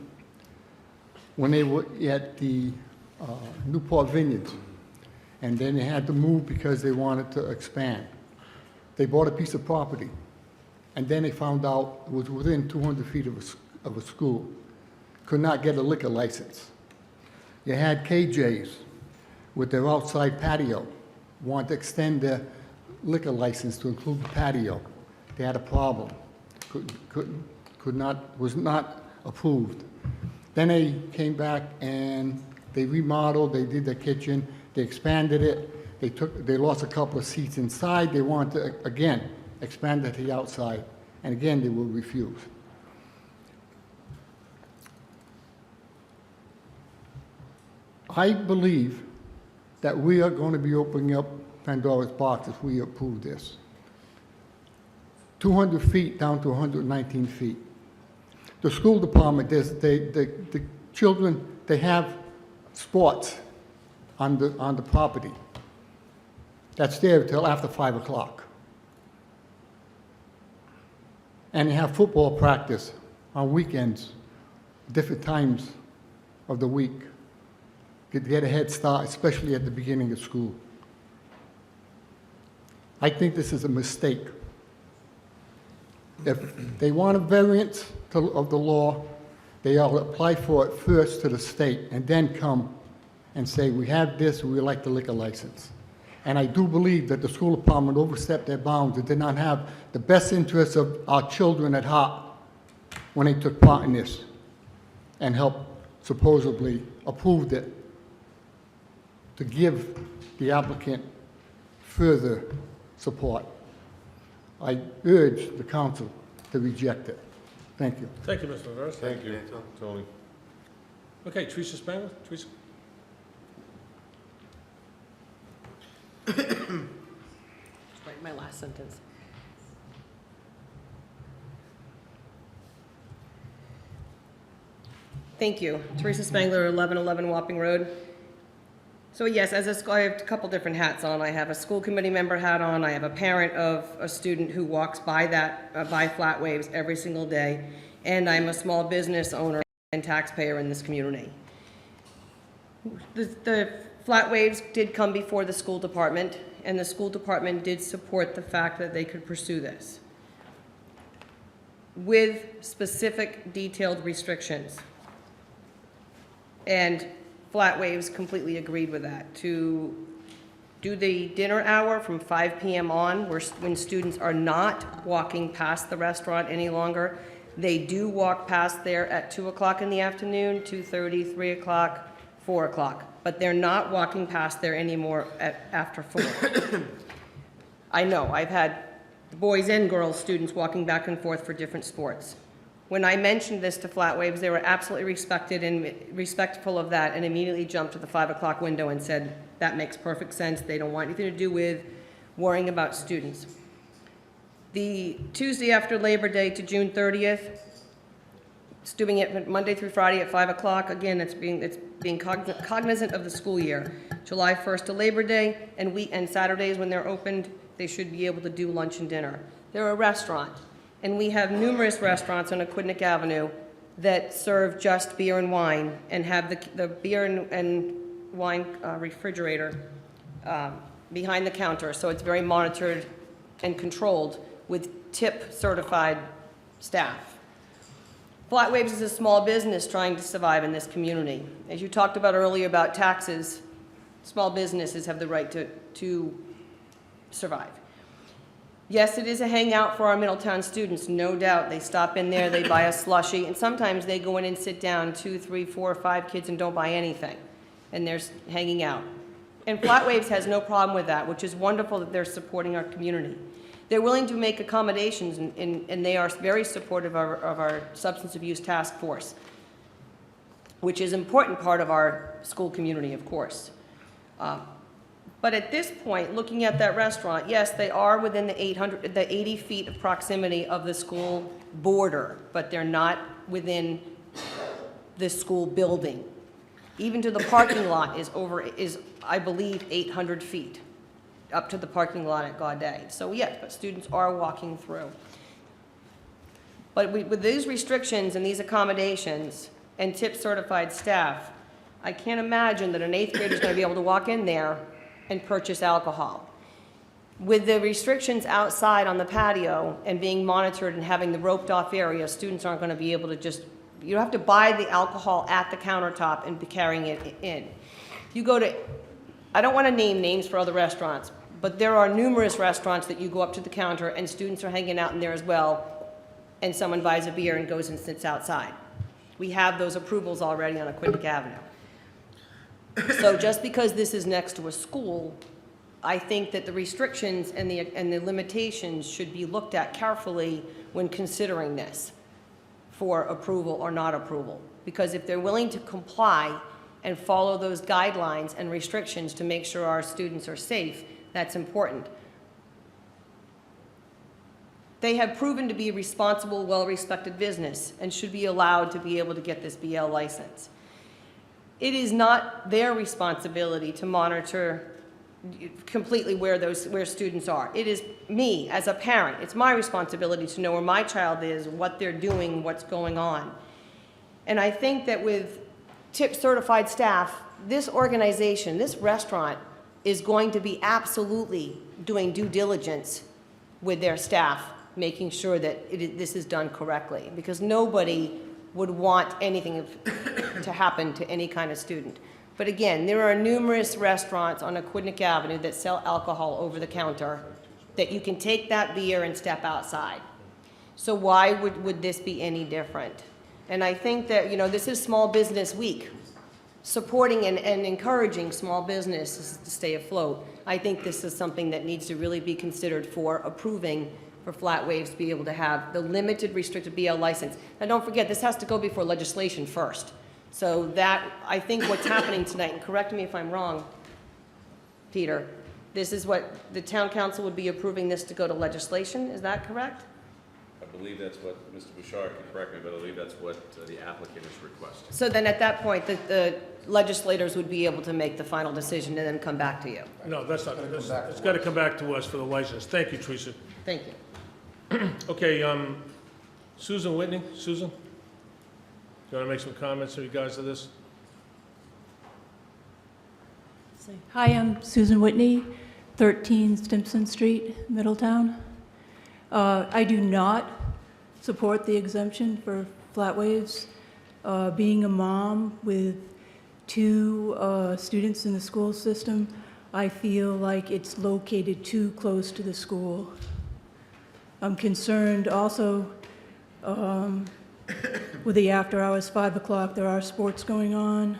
when they were at the Newport Vineyards, and then they had to move because they wanted to expand. They bought a piece of property, and then they found out it was within 200 feet of a school. Could not get a liquor license. You had KJ's with their outside patio, wanted to extend their liquor license to include the patio. They had a problem. Was not approved. Then they came back and they remodeled, they did the kitchen, they expanded it, they lost a couple of seats inside, they wanted to, again, expand it to the outside, and again, they were refused. I believe that we are going to be opening up Pandora's box if we approve this. 200 feet down to 119 feet. The school department, the children, they have sports on the property. That's there until after 5 o'clock. And they have football practice on weekends, different times of the week. Get a head start, especially at the beginning of school. I think this is a mistake. If they want a variance of the law, they ought to apply for it first to the state and then come and say, we have this, we like the liquor license. And I do believe that the school department overstepped their bounds and did not have the best interests of our children at heart when they took part in this and helped supposedly approved it to give the applicant further support. I urge the council to reject it. Thank you. Thank you, Mr. Rivera. Thank you, Tony. Okay, Teresa Spangler. Teresa? Write my last sentence. Thank you. Teresa Spangler, 1111 Wapping Road. So yes, as a school, I have a couple different hats on. I have a school committee member hat on. I have a parent of a student who walks by by Flat Waves every single day. And I'm a small business owner and taxpayer in this community. The Flat Waves did come before the school department, and the school department did support the fact that they could pursue this with specific detailed restrictions. And Flat Waves completely agreed with that, to do the dinner hour from 5 p.m. on, when students are not walking past the restaurant any longer. They do walk past there at 2 o'clock in the afternoon, 2:30, 3 o'clock, 4 o'clock, but they're not walking past there anymore after 4. I know, I've had boys and girls students walking back and forth for different sports. When I mentioned this to Flat Waves, they were absolutely respectful of that and immediately jumped to the 5 o'clock window and said, that makes perfect sense. They don't want anything to do with worrying about students. The Tuesday after Labor Day to June 30th, it's doing it Monday through Friday at 5 o'clock. Again, it's being cognizant of the school year. July 1st to Labor Day and Saturdays when they're opened, they should be able to do lunch and dinner. They're a restaurant. And we have numerous restaurants on Aquidneck Avenue that serve just beer and wine and have the beer and wine refrigerator behind the counter. So it's very monitored and controlled with tip certified staff. Flat Waves is a small business trying to survive in this community. As you talked about earlier about taxes, small businesses have the right to survive. Yes, it is a hangout for our Middletown students, no doubt. They stop in there, they buy a slushie, and sometimes they go in and sit down, 2, 3, 4, 5 kids and don't buy anything. And they're hanging out. And Flat Waves has no problem with that, which is wonderful that they're supporting our community. They're willing to make accommodations, and they are very supportive of our substance abuse task force, which is an important part of our school community, of course. But at this point, looking at that restaurant, yes, they are within the 80 feet of proximity of the school border, but they're not within the school building. Even to the parking lot is I believe, 800 feet up to the parking lot at Gaudet. So yes, but students are walking through. But with these restrictions and these accommodations and tip certified staff, I can't imagine that an 8th grader is going to be able to walk in there and purchase alcohol. With the restrictions outside on the patio and being monitored and having the roped off area, students aren't going to be able to just, you have to buy the alcohol at the countertop and be carrying it in. You go to, I don't want to name names for other restaurants, but there are numerous restaurants that you go up to the counter and students are hanging out in there as well, and someone buys a beer and goes and sits outside. We have those approvals already on Aquidneck Avenue. So just because this is next to a school, I think that the restrictions and the limitations should be looked at carefully when considering this for approval or not approval. Because if they're willing to comply and follow those guidelines and restrictions to make sure our students are safe, that's important. They have proven to be a responsible, well-respected business and should be allowed to be able to get this BL license. It is not their responsibility to monitor completely where students are. It is me as a parent. It's my responsibility to know where my child is, what they're doing, what's going on. And I think that with tip certified staff, this organization, this restaurant is going to be absolutely doing due diligence with their staff, making sure that this is done correctly, because nobody would want anything to happen to any kind of student. But again, there are numerous restaurants on Aquidneck Avenue that sell alcohol over the counter that you can take that beer and step outside. So why would this be any different? And I think that, this is Small Business Week, supporting and encouraging small businesses to stay afloat. I think this is something that needs to really be considered for approving for Flat Waves to be able to have the limited restricted BL license. Now, don't forget, this has to go before legislation first. So that, I think what's happening tonight, and correct me if I'm wrong, Peter, this is what, the town council would be approving this to go to legislation, is that correct? I believe that's what, Mr. Bouchard can correct me, but I believe that's what the applicant is requesting. So then at that point, the legislators would be able to make the final decision and then come back to you. No, that's not, it's got to come back to us for the license. Thank you, Teresa. Thank you. Okay, Susan Whitney, Susan? You want to make some comments in regards to this? Hi, I'm Susan Whitney, 13 Stimson Street, Middletown. I do not support the exemption for Flat Waves. Being a mom with 2 students in the school system, I feel like it's located too close to the school. I'm concerned also with the after hours, 5 o'clock, there are sports going on.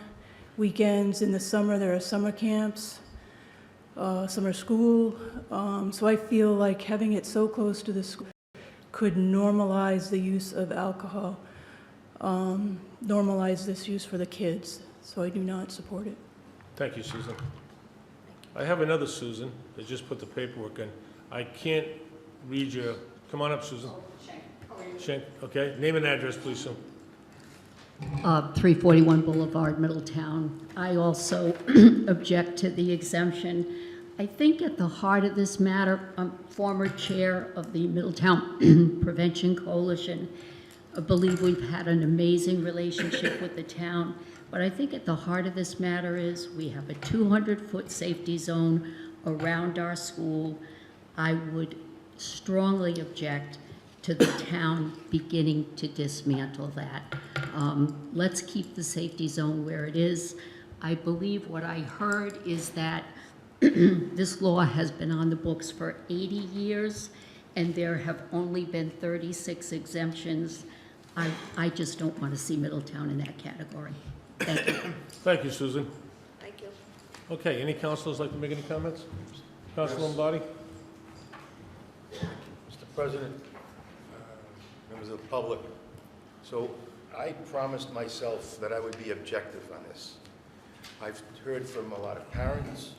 Weekends in the summer, there are summer camps, summer school. So I feel like having it so close to the school could normalize the use of alcohol, normalize this use for the kids. So I do not support it. Thank you, Susan. I have another Susan that just put the paperwork in. I can't read your, come on up, Susan. Shank, okay. Name and address, please, Sue. 341 Boulevard, Middletown. I also object to the exemption. I think at the heart of this matter, I'm former chair of the Middletown Prevention Coalition. I believe we've had an amazing relationship with the town, but I think at the heart of this matter is we have a 200-foot safety zone around our school. I would strongly object to the town beginning to dismantle that. Let's keep the safety zone where it is. I believe what I heard is that this law has been on the books for 80 years, and there have only been 36 exemptions. I just don't want to see Middletown in that category. Thank you. Thank you, Susan. Thank you. Okay, any councilors like to make any comments? Councilor Lombardi? Mr. President, members of the public, so I promised myself that I would be objective on this. I've heard from a lot of parents.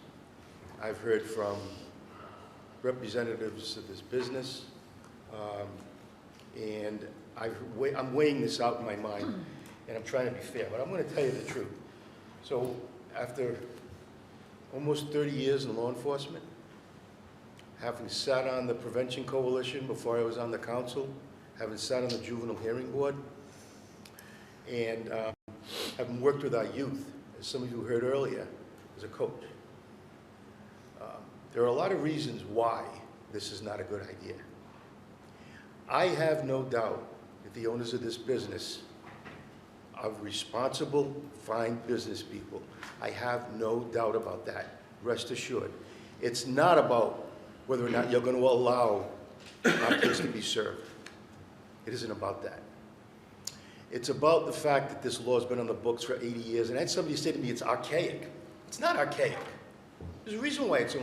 I've heard from representatives of this business. And I'm weighing this out in my mind, and I'm trying to be fair, but I'm going to tell you the truth. So after almost 30 years in law enforcement, having sat on the Prevention Coalition before I was on the council, having sat on the Juvenile Hearing Board, and having worked with our youth, as some of you heard earlier, as a coach. There are a lot of reasons why this is not a good idea. I have no doubt that the owners of this business are responsible, fine business people. I have no doubt about that, rest assured. It's not about whether or not you're going to allow our kids to be served. It isn't about that. It's about the fact that this law has been on the books for 80 years, and I had somebody say to me, it's archaic. It's not archaic. There's a reason why it's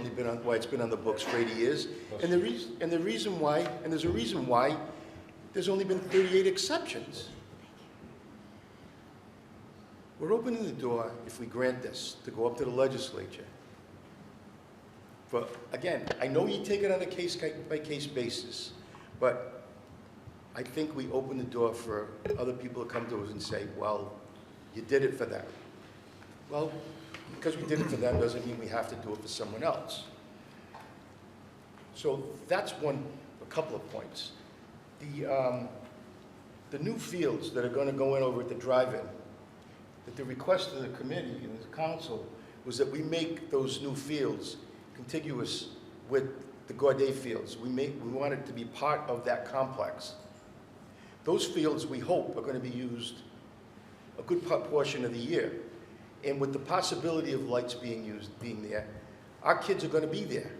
been on the books for 80 years, and there's a reason why there's only been 38 exceptions. We're opening the door, if we grant this, to go up to the legislature. But again, I know you take it on a case-by-case basis, but I think we open the door for other people to come to us and say, well, you did it for them. Well, because we did it for them doesn't mean we have to do it for someone else. So that's a couple of points. The new fields that are going to go in over at the drive-in, that the request of the committee and the council was that we make those new fields contiguous with the Gaudet fields. We want it to be part of that complex. Those fields, we hope, are going to be used a good portion of the year. And with the possibility of lights being there, our kids are going to be there.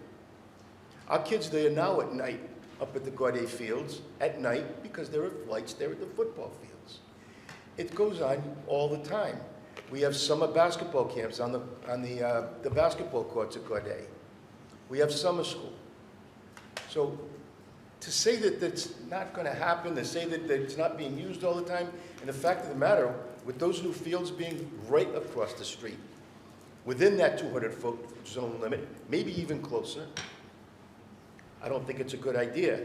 Our kids, they are now at night up at the Gaudet fields at night because there are lights there at the football fields. It goes on all the time. We have summer basketball camps on the basketball courts at Gaudet. We have summer school. So to say that that's not going to happen, to say that it's not being used all the time, and the fact of the matter, with those new fields being right across the street, within that 200-foot zone limit, maybe even closer, I don't think it's a good idea.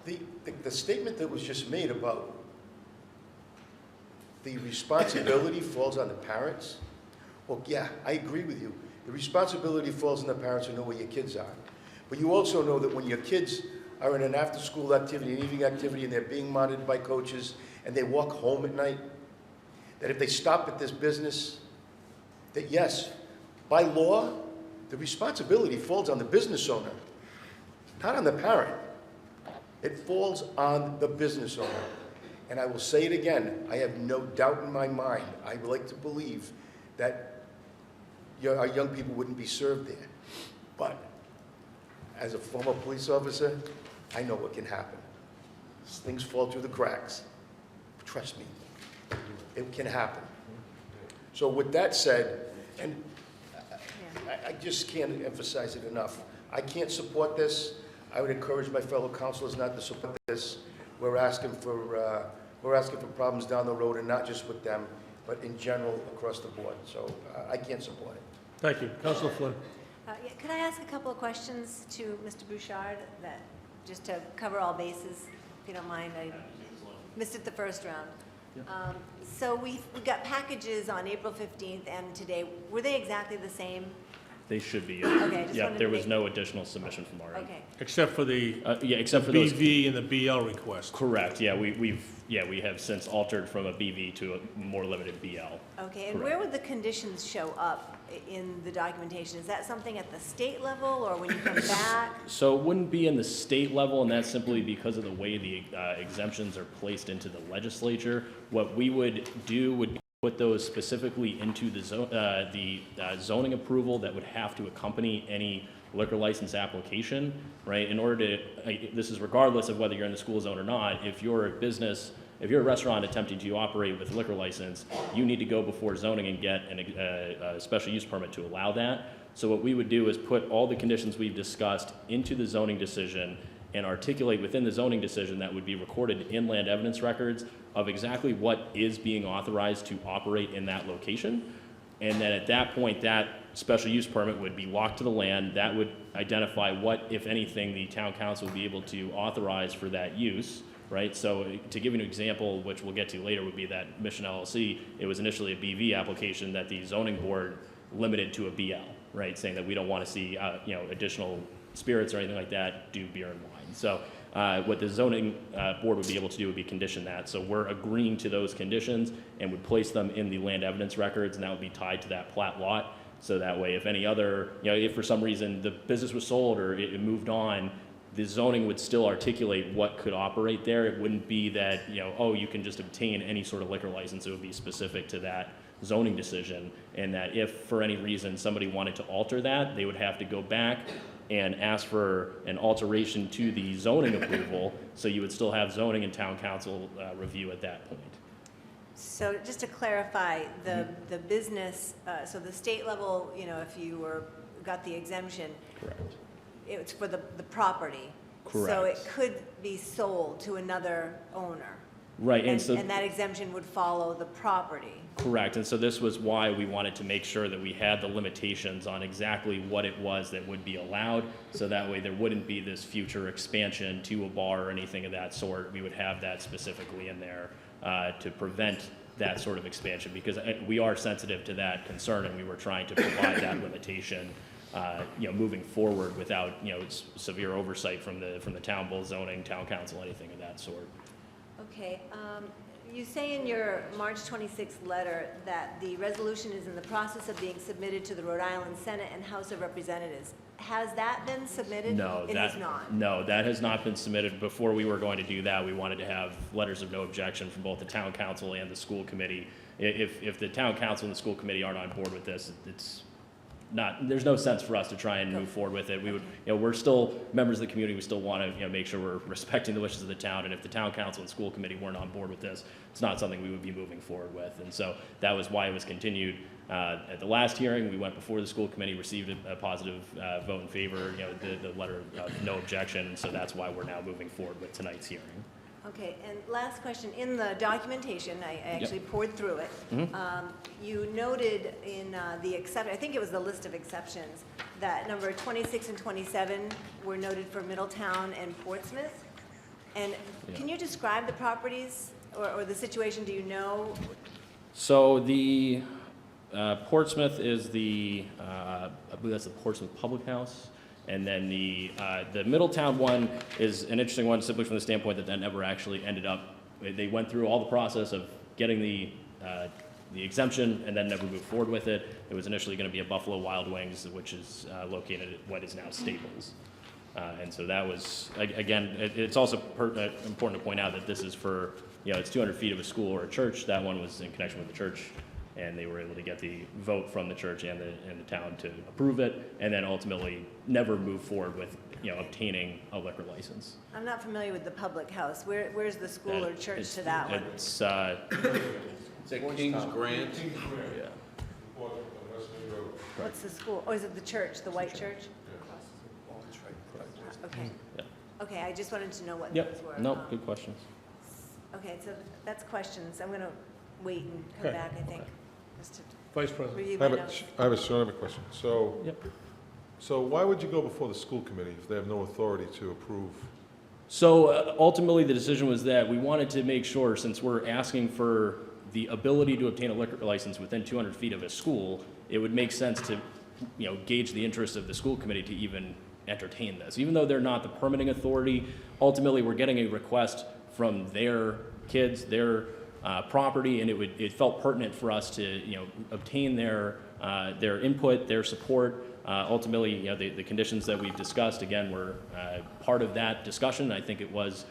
The statement that was just made about the responsibility falls on the parents, well, yeah, I agree with you. The responsibility falls on the parents who know where your kids are. But you also know that when your kids are in an after-school activity, an evening activity, and they're being monitored by coaches, and they walk home at night, that if they stop at this business, that yes, by law, the responsibility falls on the business owner, not on the parent. It falls on the business owner. And I will say it again, I have no doubt in my mind, I would like to believe that our young people wouldn't be served there. But as a former police officer, I know what can happen. Things fall through the cracks. Trust me, it can happen. So with that said, and I just can't emphasize it enough, I can't support this. I would encourage my fellow councilors not to support this. We're asking for problems down the road, and not just with them, but in general across the board. So I can't support it. Thank you. Councilor Flynn. Yeah, could I ask a couple of questions to Mr. Bouchard, that, just to cover all bases, if you don't mind? I missed it the first round. So we got packages on April 15th and today. Were they exactly the same? They should be. Okay, just Yeah, wanted to there was make- no additional submission from our end. Okay. Except for the Yeah, except for those. BV and the BL request. Correct, yeah, we have since altered from a BV to a more limited BL. Okay, and Correct. where would the conditions show up in the documentation? Is that something at the state level, or when you come back? So it wouldn't be in the state level, and that's simply because of the way the exemptions are placed into the legislature. What we would do would be put those specifically into the zoning approval that would have to accompany any liquor license application, right? In order to, this is regardless of whether you're in the school zone or not, if you're a business, if you're a restaurant attempting to operate with a liquor license, you need to go before zoning and get a special use permit to allow that. So what we would do is put all the conditions we've discussed into the zoning decision and articulate within the zoning decision that would be recorded in land evidence records of exactly what is being authorized to operate in that location. And then at that point, that special use permit would be walked to the land. That would identify what, if anything, the town council would be able to authorize for that use, right? So to give you an example, which we'll get to later, would be that Mission LLC, it was initially a BV application that the zoning board limited to a BL, right? Saying that we don't want to see, additional spirits or anything like that, do beer and wine. So what the zoning board would be able to do would be condition that. So we're agreeing to those conditions and would place them in the land evidence records, and that would be tied to that plat lot. So that way, if any other, if for some reason the business was sold or it moved on, the zoning would still articulate what could operate there. It wouldn't be that, you can just obtain any sort of liquor license. It would be specific to that zoning decision, and that if for any reason somebody wanted to alter that, they would have to go back and ask for an alteration to the zoning approval, so you would still have zoning and town council review at that point. So just to clarify, the business, so the state level, if you got the exemption, Correct. it's for the property. So Correct. it could be sold to another owner. Right, and And so. that exemption would follow the property. Correct, and so this was why we wanted to make sure that we had the limitations on exactly what it was that would be allowed, so that way there wouldn't be this future expansion to a bar or anything of that sort. We would have that specifically in there to prevent that sort of expansion, because we are sensitive to that concern, and we were trying to provide that limitation, moving forward without, severe oversight from the town, both zoning, town council, anything of that sort. Okay, you say in your March 26th letter that the resolution is in the process of being submitted to the Rhode Island Senate and House of Representatives. Has that been submitted? No, It has not. No, that has not been submitted. Before we were going to do that, we wanted to have letters of no objection from both the town council and the school committee. If the town council and the school committee aren't on board with this, there's no sense for us to try and move forward with it. We would, we're still members of the community. We still want to, make sure we're respecting the wishes of the town. And if the town council and school committee weren't on board with this, it's not something we would be moving forward with. And so that was why it was continued. At the last hearing, we went before the school committee, received a positive vote in favor, the letter of no objection. And so that's why we're now moving forward with tonight's hearing. Okay, and last question. In the documentation, I actually poured through it. You noted in the exception, I think it was the list of exceptions, that number 26 and 27 were noted for Middletown and Portsmouth. And can you describe the properties or the situation? Do you know? So the Portsmouth is I believe that's the Portsmouth Public House. And then the Middletown one is an interesting one simply from the standpoint that never actually ended up. They went through all the process of getting the exemption and then never moved forward with it. It was initially going to be a Buffalo Wild Wings, which is located at what is now Staples. And so that was, again, it's also important to point out that this is for, it's 200 feet of a school or a church. That one was in connection with the church. And they were able to get the vote from the church and the town to approve it, and then ultimately never move forward with, obtaining a liquor license. I'm not familiar with the public house. Where's the school or church to that one? It's, Is that King's Grant? yeah. What's the school? Oh, is it the church, the white church? Okay. Yeah. Okay, I just wanted to know what Yep, those were. no, good questions. Okay, so that's questions. I'm going to wait and come Okay. back, I think, just to Vice President. review I my have notes. a question. So why would you go before the school committee if they have no authority to approve? So ultimately, the decision was that we wanted to make sure, since we're asking for the ability to obtain a liquor license within 200 feet of a school, it would make sense to, gauge the interest of the school committee to even entertain this. Even though they're not the permitting authority, ultimately, we're getting a request from their kids, their property, and it felt pertinent for us to, obtain their input, their support. Ultimately, the conditions that we've discussed, again, were part of that discussion. I think it was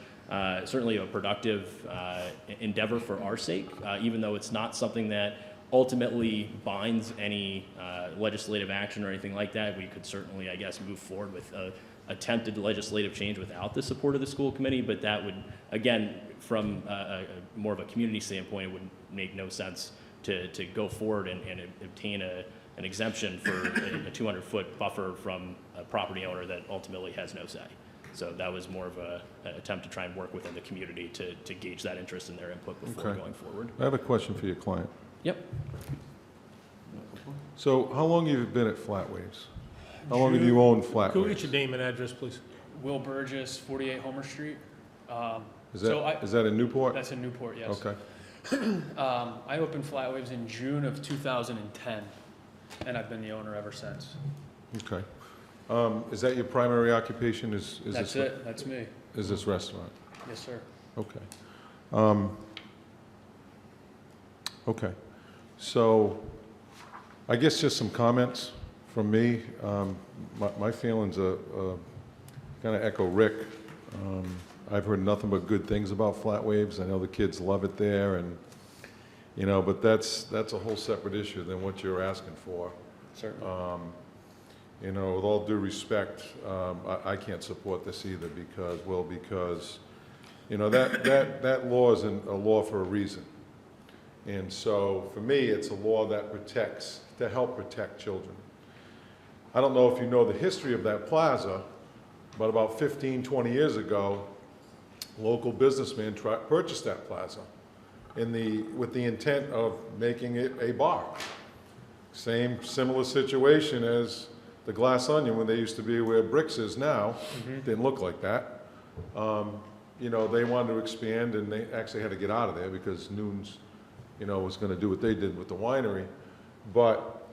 certainly a productive endeavor for our sake, even though it's not something that ultimately binds any legislative action or anything like that. We could certainly, I guess, move forward with attempted legislative change without the support of the school committee, but that would, again, from more of a community standpoint, it would make no sense to go forward and obtain an exemption for a 200-foot buffer from a property owner that ultimately has no say. So that was more of an attempt to try and work within the community to gauge that interest in their input before Okay. going forward. I have a question for your client. Yep. So how long have you been at Flat Waves? How long have you owned Flat Could we Waves? get your name and address, please? Will Burgess, 48 Homer Street. Is So that in Newport? That's in Newport, yes. Okay. I opened Flat Waves in June of 2010, and I've been the owner ever since. Okay. Is that your primary occupation? Is That's this, it, that's me. Is this restaurant? Yes, sir. Okay. Okay. So I guess just some comments from me. My feelings kind of echo Rick. I've heard nothing but good things about Flat Waves. I know the kids love it there, and but that's a whole separate issue than what you're asking for. Certainly. With all due respect, I can't support this either because that law is a law for a reason. And so for me, it's a law that protects, to help protect children. I don't know if you know the history of that plaza, but about 15, 20 years ago, a local businessman purchased that plaza with the intent of making it a bar. Similar situation as the Glass Onion when they used to be where Bricks is now. Didn't look like that. They wanted to expand, and they actually had to get out of there because Noon's, was going to do what they did with the winery. But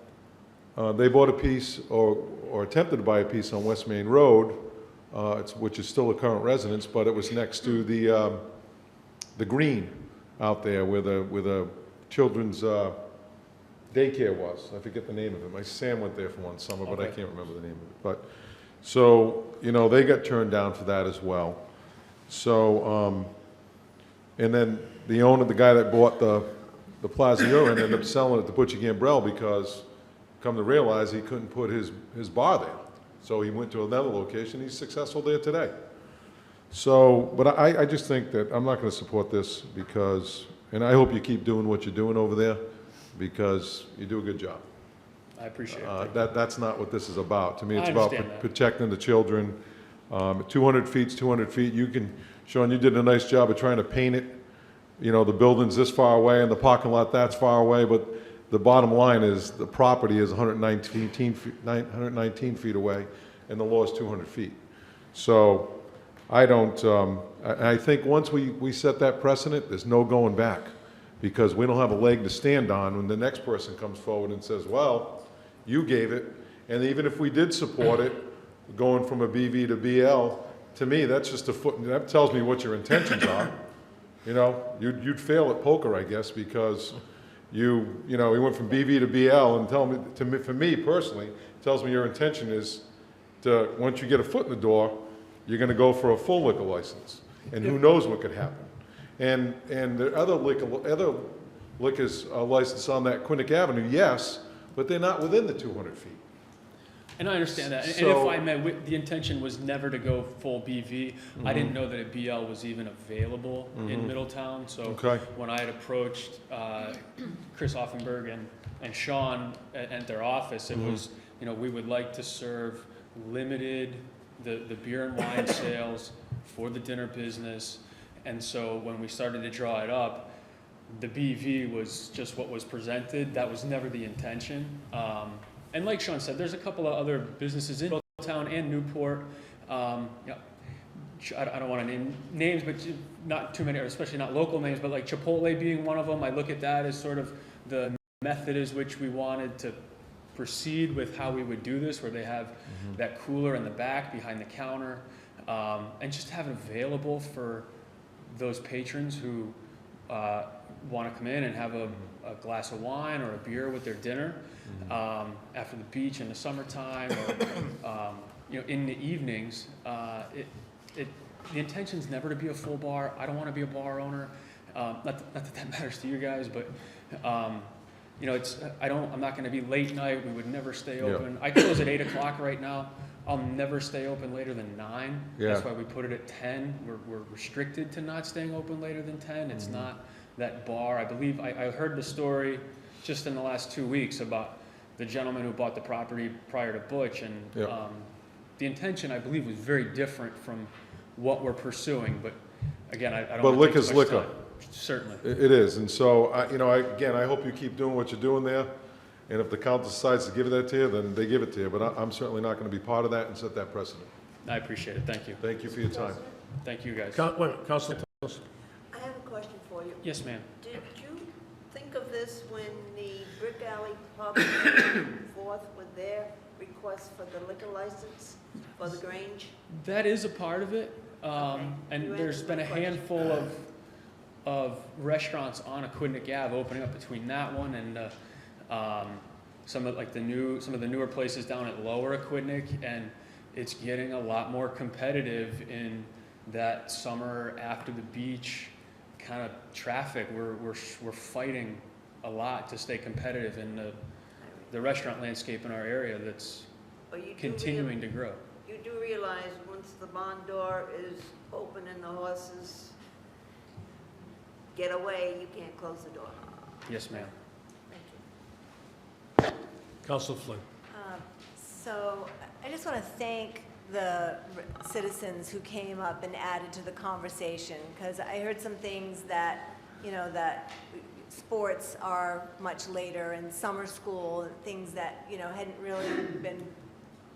they bought a piece or attempted to buy a piece on West Main Road, which is still a current residence, but it was next to the green out there where the children's daycare was. I forget the name of it. My Sam went there for one summer, but I can't remember the name of it. But so, they got turned down for that as well. So, and then the owner, the guy that bought the plaza you're in, ended up selling it to Butchie Gambrell because come to realize he couldn't put his bar there. So he went to another location, he's successful there today. So, but I just think that I'm not gonna support this because, and I hope you keep doing what you're doing over there because you do a good job. I appreciate it. That's not what this is about. To me, I it's about understand that. protecting the children. 200 feet's 200 feet. You can, Sean, you did a nice job of trying to paint it. You know, the building's this far away and the parking lot that's far away, but the bottom line is the property is 119 feet away and the law is 200 feet. So I don't, I think once we set that precedent, there's no going back because we don't have a leg to stand on when the next person comes forward and says, well, you gave it. And even if we did support it, going from a BV to BL, to me, that's just a foot, that tells me what your intentions are. You know, you'd fail at poker, I guess, because you know, we went from BV to BL and for me personally, it tells me your intention is to, once you get a foot in the door, you're gonna go for a full liquor license. And who knows what could happen. And the other liquors license on that Quinnick Avenue, yes, but they're not within the 200 feet. And I understand that. And So- if I may, the intention was never to go full BV. I didn't know that a BL was even available in Middletown. So Okay. when I had approached Chris Offenberg and Sean at their office, it was, you know, we would like to serve limited the beer and wine sales for the dinner business. And so when we started to draw it up, the BV was just what was presented. That was never the intention. And like Sean said, there's a couple of other businesses in Middletown and Newport. You know, I don't want to name names, but not too many, or especially not local names, but like Chipotle being one of them. I look at that as sort of the method as which we wanted to proceed with how we would do this, where they have that cooler in the back behind the counter, and just have it available for those patrons who want to come in and have a glass of wine or a beer with their dinner after the beach in the summertime, or you know, in the evenings. The intention's never to be a full bar. I don't want to be a bar owner. Not that matters to you guys, but you know, I'm not going to be late night. We would never stay open. I close at 8 o'clock right now. I'll never stay open later than 9. Yeah. That's why we put it at 10. We're restricted to not staying open later than 10. It's not that bar. I believe I heard the story just in the last 2 weeks about the gentleman who bought the property prior to Butch, and the intention, I believe, was very different from what we're pursuing. But again, I don't. But wanna take too liquor's much liquor. time. Certainly. It is, and so, you know, again, I hope you keep doing what you're doing there, and if the council decides to give that to you, then they give it to you, but I'm certainly not gonna be part of that and set that precedent. I appreciate it. Thank you. Thank you for your time. Thank you, guys. Wait a minute, Councilor Thomas. I have a question for you. Yes, ma'am. Did you think of this when the Brick Alley Pub came forth with their request for the liquor license for the Grange? That is a part of it, and You there's answered been my a question. handful of restaurants on Aquidneck Ave opening up between that one and some of the newer places down at Lower Aquidneck, and it's getting a lot more competitive in that summer after the beach kind of traffic. We're fighting a lot to stay competitive in the restaurant landscape in our area that's But you do continuing to grow. You do realize once the barn door is open and the horses get away, you can't close the door. Yes, ma'am. Thank you. Councilor Flynn. So I just want to thank the citizens who came up and added to the conversation, because I heard some things that, you know, that sports are much later and summer school, and things that, you know, hadn't really been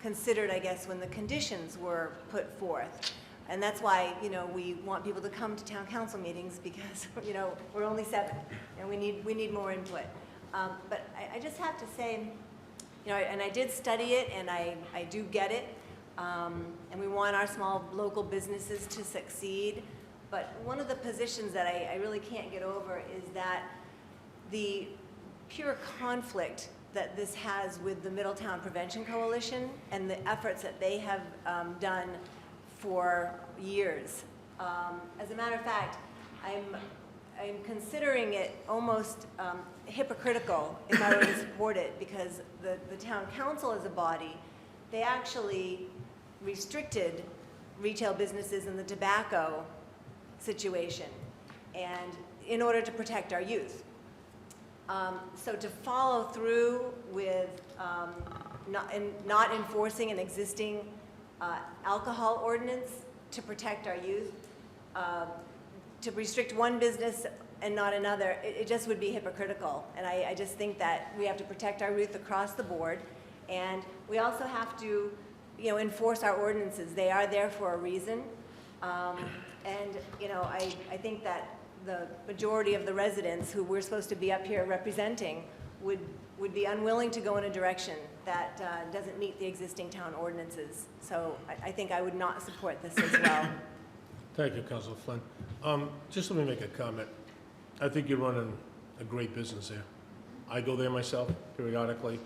considered, I guess, when the conditions were put forth. And that's why, you know, we want people to come to town council meetings, because, you know, we're only 7 and we need more input. But I just have to say, you know, and I did study it, and I do get it. And we want our small local businesses to succeed. But one of the positions that I really can't get over is that the pure conflict that this has with the Middletown Prevention Coalition and the efforts that they have done for years. As a matter of fact, I'm considering it almost hypocritical if I were to support it, because the town council as a body, they actually restricted retail businesses in the tobacco situation, and in order to protect our youth. So to follow through with not enforcing an existing alcohol ordinance to protect our youth, to restrict one business and not another, it just would be hypocritical. And I just think that we have to protect our youth across the board, and we also have to, enforce our ordinances. They are there for a reason. And, I think that the majority of the residents who we're supposed to be up here representing would be unwilling to go in a direction that doesn't meet the existing town ordinances. So I think I would not support this as well. Thank you, Councilor Flynn. Just let me make a comment. I think you're running a great business there. I go there myself periodically.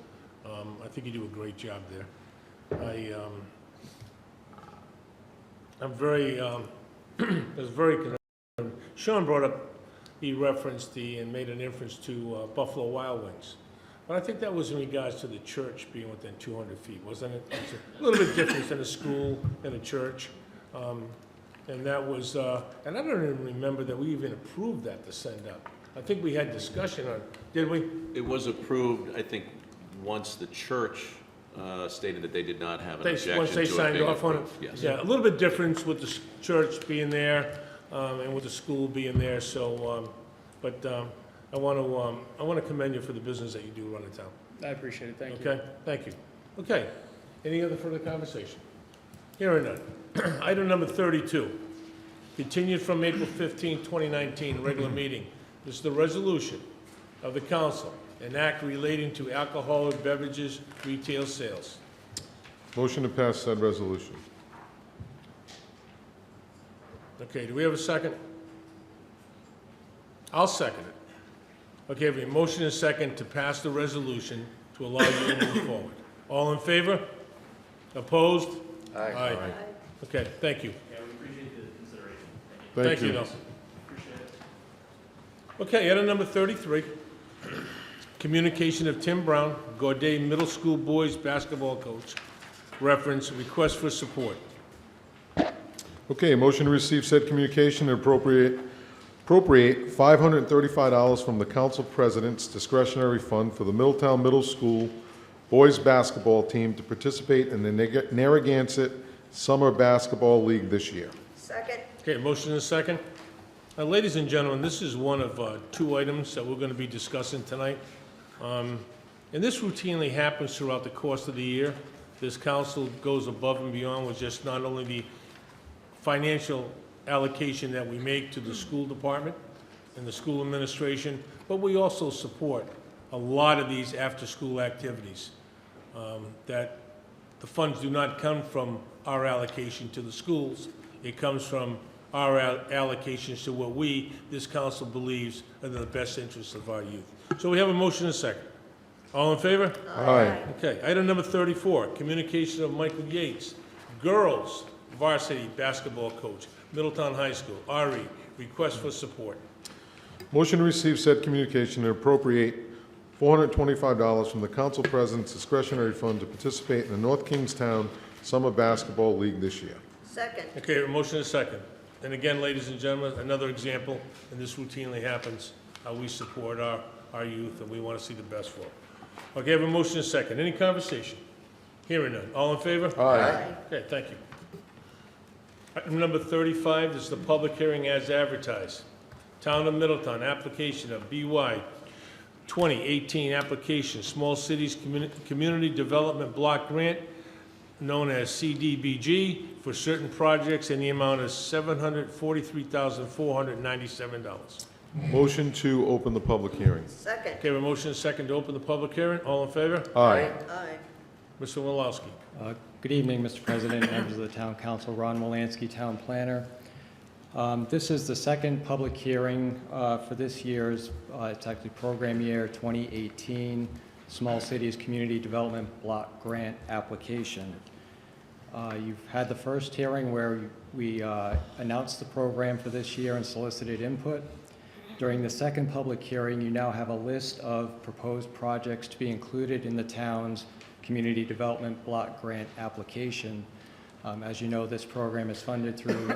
I think you do a great job there. I'm very, I was very concerned. Sean brought up, he referenced and made an inference to Buffalo Wild Wings. But I think that was in regards to the church being within 200 feet, wasn't it? It's a little bit different than a school and a church. And that was, and I don't even remember that we even approved that to send up. I think we had discussion on it, did we? It was approved, I think, once the church stated that they did not have an objection to it Once they signed being off on it? approved. Yes. Yeah, a little bit difference with the church being there and with the school being there, so, but I want to commend you for the business that you do run in town. I appreciate it, thank you. Okay, thank you. Okay, any other further conversation? Hearing none. Item number 32, continued from April 15, 2019, regular meeting. This is the resolution of the council, an act relating to alcoholic beverages retail sales. Motion to pass said resolution. Okay, do we have a second? I'll second it. Okay, we have a motion and a second to pass the resolution to allow you to move forward. All in favor? Opposed? Aye. Okay, thank you. Yeah, we appreciate the consideration. Thank you, Nelson. Okay, item number 33, communication of Tim Brown, Gaudet Middle School boys basketball coach, reference request for support. Okay, motion to receive said communication and appropriate $535 from the council president's discretionary fund for the Middletown Middle School boys basketball team to participate in the Narragansett Summer Basketball League this year. Second. Okay, motion and a second. Ladies and gentlemen, this is one of two items that we're going to be discussing tonight. And this routinely happens throughout the course of the year. This council goes above and beyond with just not only the financial allocation that we make to the school department and the school administration, but we also support a lot of these after-school activities. That the funds do not come from our allocation to the schools. It comes from our allocations to what this council believes are in the best interests of our youth. So we have a motion and a second. All in favor? Aye. Okay, item number 34, communication of Michael Yates, girls varsity basketball coach, Middletown High School, RE, request for support. Motion to receive said communication and appropriate $425 from the council president's discretionary fund to participate in the North Kingstown Summer Basketball League this year. Second. Okay, a motion and a second. And again, ladies and gentlemen, another example, and this routinely happens, how we support our youth, and we want to see the best for them. Okay, I have a motion and a second. Any conversation? Hearing none. All in favor? Aye. Okay, thank you. Item number 35 is the public hearing as advertised. Town of Middletown, application of BY 2018 application, Small Cities Community Development Block Grant, known as CDBG, for certain projects in the amount of $743,497. Motion to open the public hearing. Second. Okay, we have a motion and a second to open the public hearing. All in favor? Aye. Aye. Mr. Walowski. Good evening, Mr. President, members of the Town Council, Ron Wolanski, Town Planner. This is the second public hearing for this year's, it's actually program year 2018, Small Cities Community Development Block Grant application. You've had the first hearing where we announced the program for this year and solicited input. During the second public hearing, you now have a list of proposed projects to be included in the town's Community Development Block Grant application. As you know, this program is funded through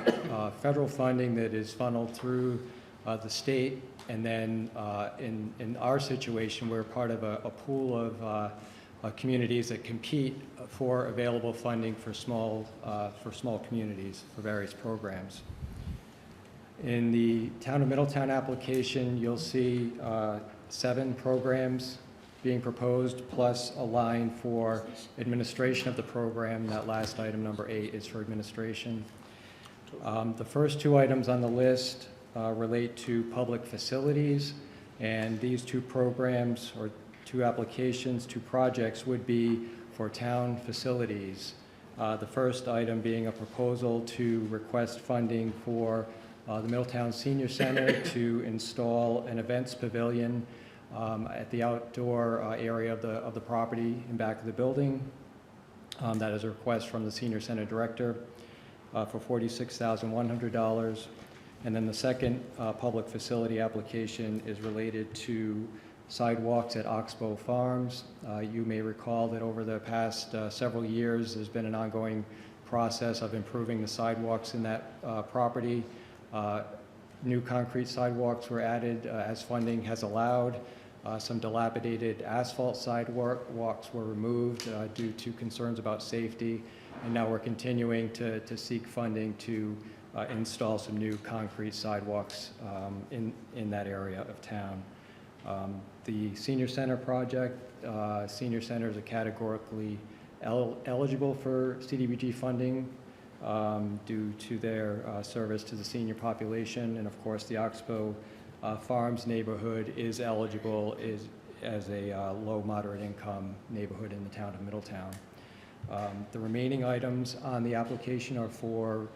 federal funding that is funneled through the state, and then in our situation, we're part of a pool of communities that compete for available funding for small communities for various programs. In the Town of Middletown application, you'll see 7 programs being proposed, plus a line for administration of the program. That last item, number 8, is for administration. The first 2 items on the list relate to public facilities, and these 2 programs, or 2 applications, 2 projects, would be for town facilities. The first item being a proposal to request funding for the Middletown Senior Center to install an events pavilion at the outdoor area of the property in back of the building. That is a request from the Senior Center Director for $46,100. And then the second public facility application is related to sidewalks at Oxbow Farms. You may recall that over the past several years, there's been an ongoing process of improving the sidewalks in that property. New concrete sidewalks were added as funding has allowed. Some dilapidated asphalt sidewalks were removed due to concerns about safety, and now we're continuing to seek funding to install some new concrete sidewalks in that area of town. The Senior Center project, senior centers are categorically eligible for CDBG funding due to their service to the senior population, and of course the Oxbow Farms neighborhood is eligible as a low moderate income neighborhood in the town of Middletown. The remaining items on the application are for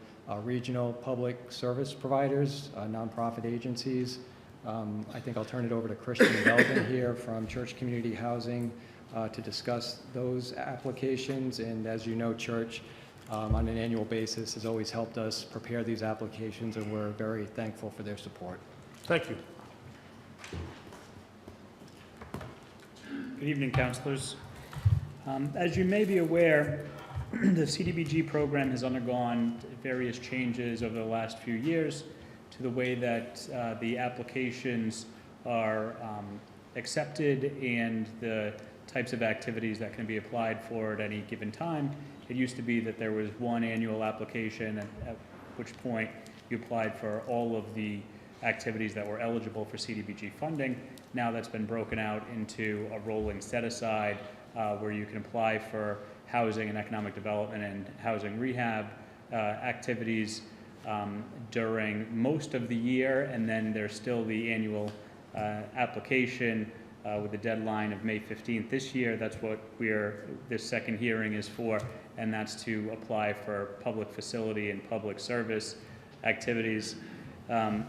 regional public service providers, nonprofit agencies. I think I'll turn it over to Christian Belvin here from Church Community Housing to discuss those applications. And as you know, Church on an annual basis has always helped us prepare these applications, and we're very thankful for their support. Thank you. Good evening, councilors. As you may be aware, the CDBG program has undergone various changes over the last few years to the way that the applications are accepted and the types of activities that can be applied for at any given time. It used to be that there was one annual application, at which point you applied for all of the activities that were eligible for CDBG funding. Now that's been broken out into a rolling set-aside where you can apply for housing and economic development and housing rehab activities during most of the year, and then there's still the annual application with a deadline of May 15th this year. That's what this second hearing is for, and that's to apply for public facility and public service activities. The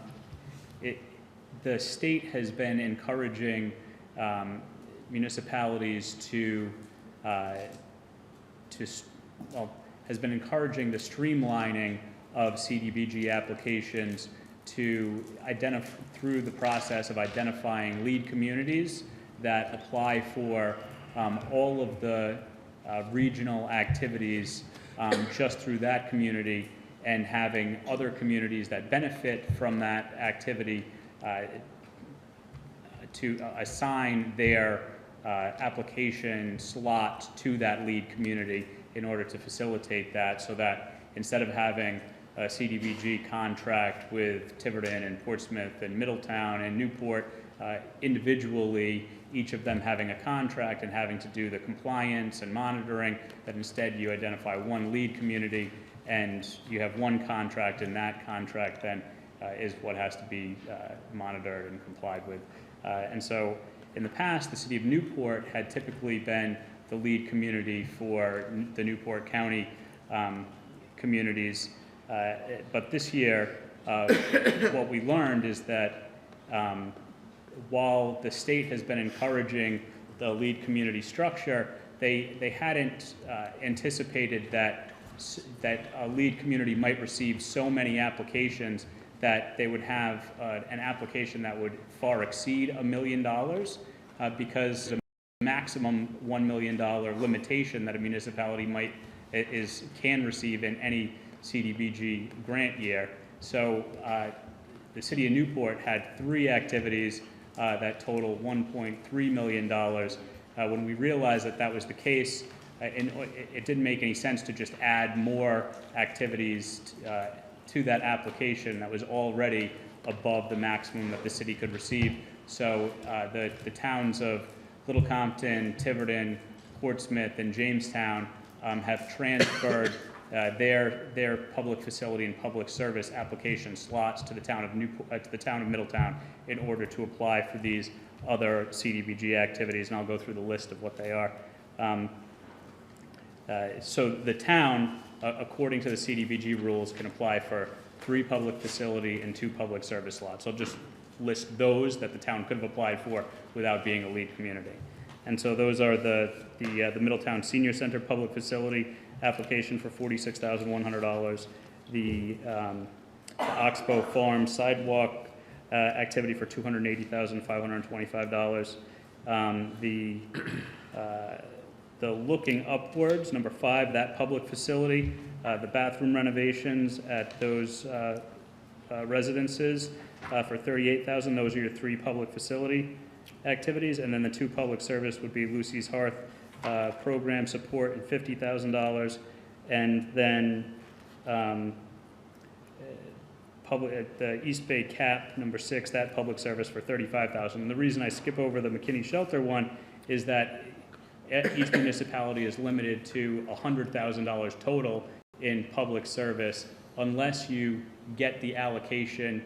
state has been encouraging municipalities has been encouraging the streamlining of CDBG applications to through the process of identifying lead communities that apply for all of the regional activities just through that community, and having other communities that benefit from that activity to assign their application slot to that lead community in order to facilitate that, so that instead of having a CDBG contract with Tiverton and Portsmouth and Middletown and Newport individually, each of them having a contract and having to do the compliance and monitoring, that instead you identify one lead community and you have one contract, and that contract then is what has to be monitored and complied with. And so in the past, the city of Newport had typically been the lead community for the Newport County communities. But this year, what we learned is that while the state has been encouraging the lead community structure, they hadn't anticipated that a lead community might receive so many applications that they would have an application that would far exceed $1 million because the maximum $1 million limitation that a municipality can receive in any CDBG grant year. So the city of Newport had 3 activities that total $1.3 million. When we realized that that was the case, and it didn't make any sense to just add more activities to that application that was already above the maximum that the city could receive. So the towns of Little Compton, Tiverton, Portsmouth, and Jamestown have transferred their public facility and public service application slots to the town of Middletown in order to apply for these other CDBG activities, and I'll go through the list of what they are. So the town, according to the CDBG rules, can apply for 3 public facility and 2 public service slots. I'll just list those that the town could have applied for without being a lead community. And so those are the Middletown Senior Center Public Facility application for $46,100, the Oxbow Farm Sidewalk activity for $280,525, the Looking Upwards, number 5, that public facility, the bathroom renovations at those residences for $38,000. Those are your 3 public facility activities, and then the 2 public service would be Lucy's Hearth program support and $50,000, and then the East Bay CAP, number 6, that public service for $35,000. And the reason I skip over the McKinney Shelter one is that each municipality is limited to $100,000 total in public service unless you get the allocation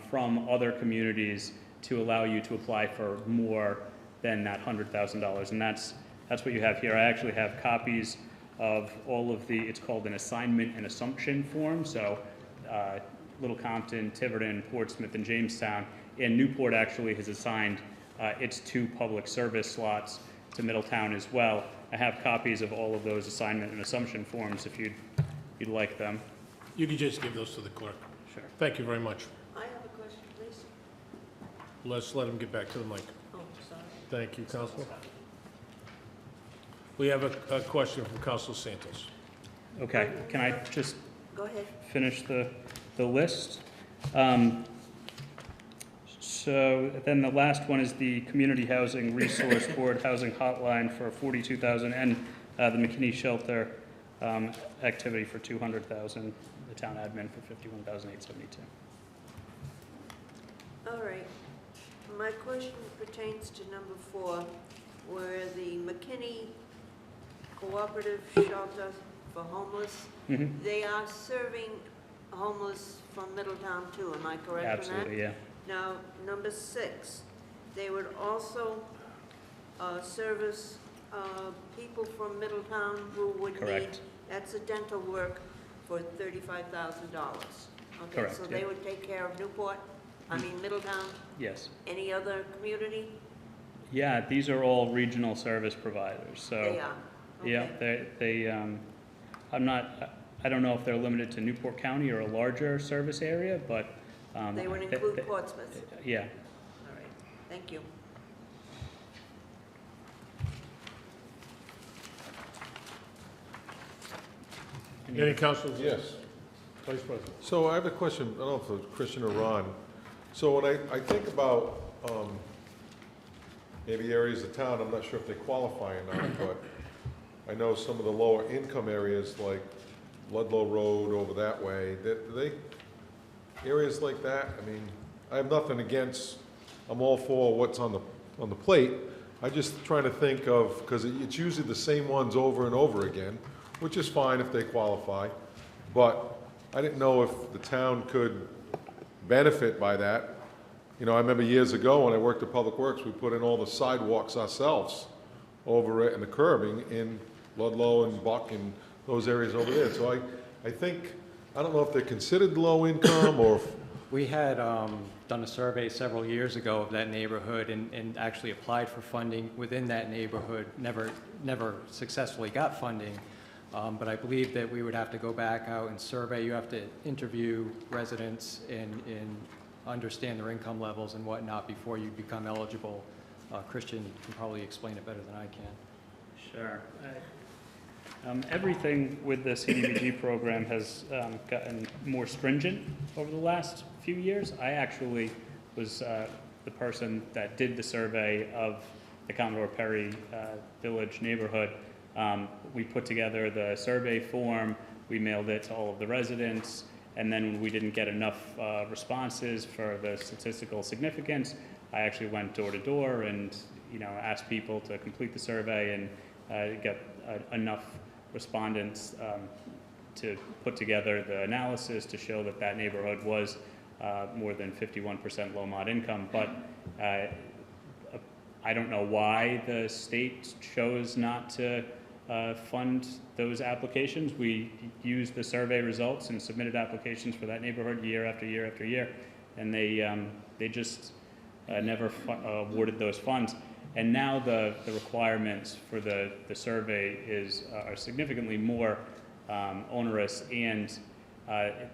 from other communities to allow you to apply for more than that $100,000. And that's what you have here. I actually have copies of all of it's called an assignment and assumption form. So Little Compton, Tiverton, Portsmouth, and Jamestown, and Newport actually has assigned its 2 public service slots to Middletown as well. I have copies of all of those assignment and assumption forms if you'd like them. You can just give those to the clerk. Sure. Thank you very much. I have a question, please. Let's let him get back to the mic. Oh, sorry. Thank you, Councilor. We have a question from Councilor Santos. Okay, can I just Go ahead. finish the list? So then the last one is the Community Housing Resource Board Housing Hotline for $42,000, and the McKinney Shelter activity for $200,000, the town admin for $51,872. All right. My question pertains to number 4, where the McKinney Cooperative Shelter for Homeless, Mhm. they are serving homeless from Middletown too, am I correct on that? Absolutely, yeah. Now, number 6, they would also service people from Middletown who would need Correct. accidental work for $35,000. Okay, Correct, so yeah. they would take care of Newport, Middletown, Yes. any other community? Yeah, these are all regional service providers, so. They are, Yeah, I don't know if they're limited to Newport County or a larger service area, but. They would include Portsmouth. Yeah. All right, thank you. Any councilors? Yes. Vice President. So I have a question, I don't know if it's Christian or Ron. So when I think about maybe areas of town, I'm not sure if they qualify or not, but I know some of the lower income areas like Ludlow Road over that way, areas like that, I mean, I have nothing against, I'm all for what's on the plate. I just trying to think of, because it's usually the same ones over and over again, which is fine if they qualify, but I didn't know if the town could benefit by that. You know, I remember years ago when I worked at Public Works, we put in all the sidewalks ourselves over it and the curbing in Ludlow and Buck and those areas over there. So I think, I don't know if they're considered low income or if We had done a survey several years ago of that neighborhood and actually applied for funding within that neighborhood, never successfully got funding. But I believe that we would have to go back out and survey. You have to interview residents and understand their income levels and whatnot before you become eligible. Christian can probably explain it better than I can. Sure. Everything with the CDBG program has gotten more stringent over the last few years. I actually was the person that did the survey of the Commodore Perry Village neighborhood. We put together the survey form, we mailed it to all of the residents, and then when we didn't get enough responses for the statistical significance, I actually went door to door and asked people to complete the survey and get enough respondents to put together the analysis to show that that neighborhood was more than 51% low mod income. But I don't know why the state chose not to fund those applications. We used the survey results and submitted applications for that neighborhood year after year after year, and they just never awarded those funds. And now the requirements for the survey are significantly more onerous, and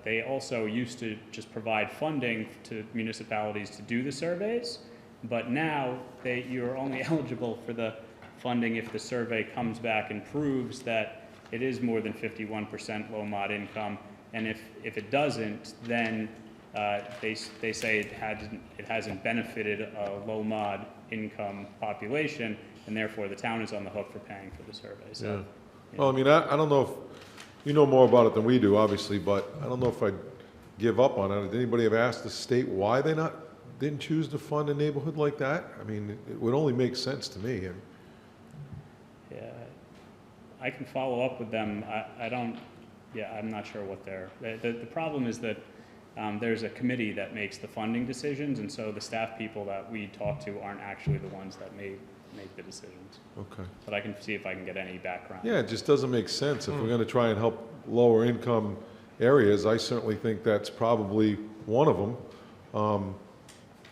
they also used to just provide funding to municipalities to do the surveys, but now you're only eligible for the funding if the survey comes back and proves that it is more than 51% low mod income, and if it doesn't, then they say it hasn't benefited a low mod income population, and therefore the town is on the hook for paying for the survey. So, Yeah. Well, I mean, I don't know if you know more about it than we do, obviously, but I don't know if I'd give up on it. Did anybody ever ask the state why they didn't choose to fund a neighborhood like that? I mean, it would only make sense to me. yeah, I can follow up with them. I'm not sure what the problem is that there's a committee that makes the funding decisions, and so the staff people that we talk to aren't actually the ones that make the decisions. Okay. But I can see if I can get any background. Yeah, it just doesn't make sense. If we're going to try and help lower income areas, I certainly think that's probably one of them.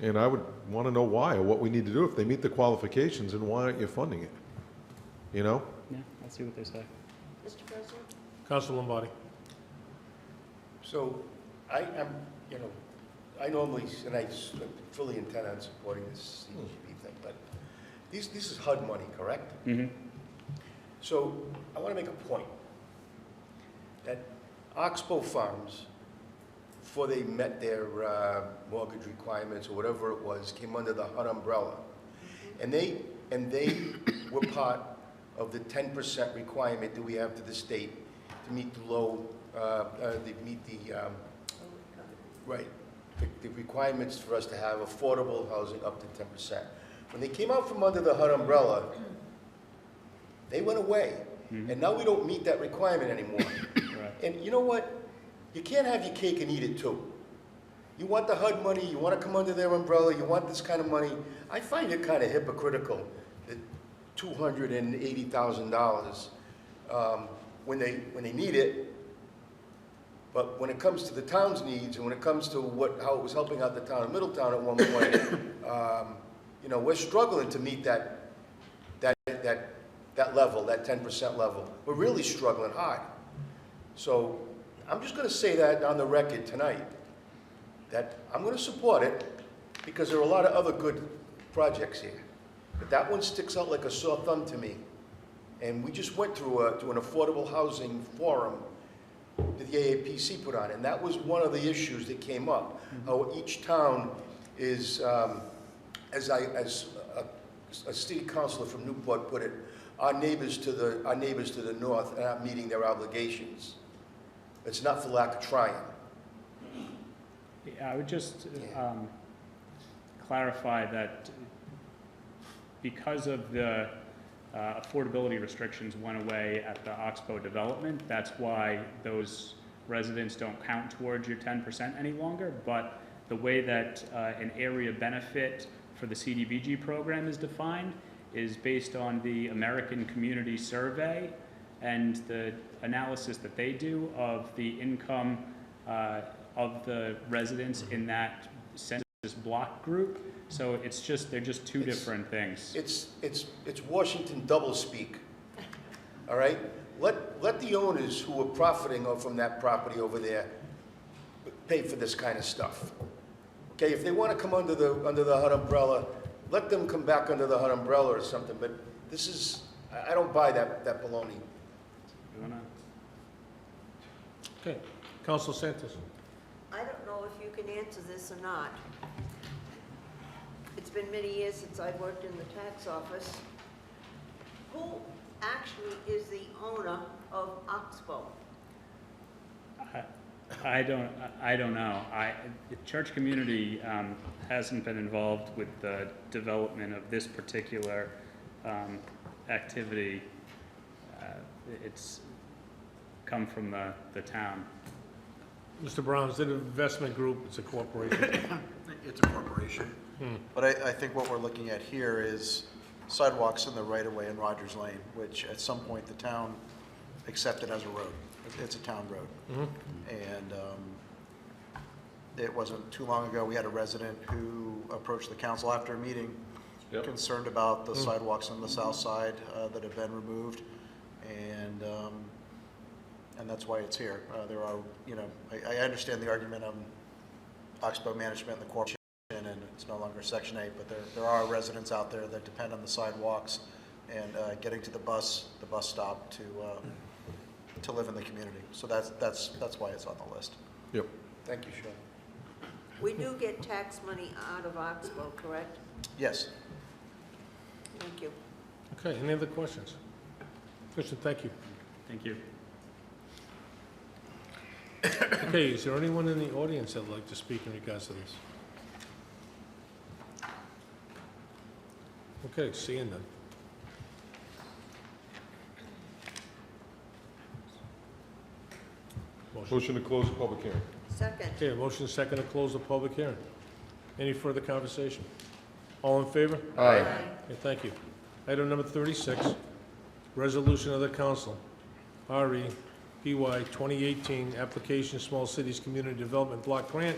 And I would want to know why, or what we need to do if they meet the qualifications, and why aren't you funding it? You know? Yeah, let's see what they say. Mr. President? Council Lombardi. So I normally, and I fully intend on supporting this CDBG thing, but this is HUD money, correct? Mm-hmm. So I want to make a point that Oxbow Farms, before they met their mortgage requirements or whatever it was, came under the HUD umbrella, and they were part of the 10% requirement that we have to the state to meet the the requirements for us to have affordable housing up to 10%. When they came out from under the HUD umbrella, they went away, and now we don't meet that requirement anymore. Right. And you know what? You can't have your cake and eat it too. You want the HUD money, you want to come under their umbrella, you want this kind of money. I find it kind of hypocritical that $280,000 when they need it, but when it comes to the town's needs, and when it comes to how it was helping out the town of Middletown at one point, we're struggling to meet that level, that 10% level. We're really struggling hard. So I'm just going to say that on the record tonight, that I'm going to support it because there are a lot of other good projects here. But that one sticks out like a sore thumb to me. And we just went through to an affordable housing forum that the AAPC put on, and that was one of the issues that came up. How each town is, as a city councilor from Newport put it, our neighbors to the north are not meeting their obligations. It's not for lack of trying. Yeah, I would just clarify that because of the affordability restrictions went away at the Oxbow development, that's why those residents don't count towards your 10% any longer. But the way that an area benefit for the CDBG program is defined is based on the American Community Survey and the analysis that they do of the income of the residents in that census block group. So they're just two different things. It's Washington doublespeak, all right? let the owners who are profiting from that property over there pay for this kind of stuff. Okay, if they want to come under the HUD umbrella, let them come back under the HUD umbrella or something, but this is, I don't buy that baloney. Okay. Council Santos. I don't know if you can answer this or not. It's been many years since I worked in the tax office. Who actually is the owner of Oxbow? I don't know. The church community hasn't been involved with the development of this particular activity. It's come from the town. Mr. Brown, is it an investment group? It's a corporation? It's a corporation. But I think what we're looking at here is sidewalks in the right-of-way in Rogers Lane, which at some point the town accepted as a road. It's a town road. And it wasn't too long ago, we had a resident who approached the council after a meeting concerned about the sidewalks on the south side that have been removed. And that's why it's here. There are, I understand the argument on Oxbow Management and the corporation, and it's no longer Section 8, but there are residents out there that depend on the sidewalks and getting to the bus stop to live in the community. So that's why it's on the list. Yep. Thank you, Sean. We do get tax money out of Oxbow, correct? Yes. Thank you. Okay, any other questions? Christian, thank you. Thank you. Okay, is there anyone in the audience that would like to speak in regards to this? Okay, seeing none. Motion to close the public hearing. Second. Okay, motion is second to close the public hearing. Any further conversation? All in favor? Aye. Okay, thank you. Item number 36, resolution of the council, RE PY 2018, application Small Cities Community Development Block Grant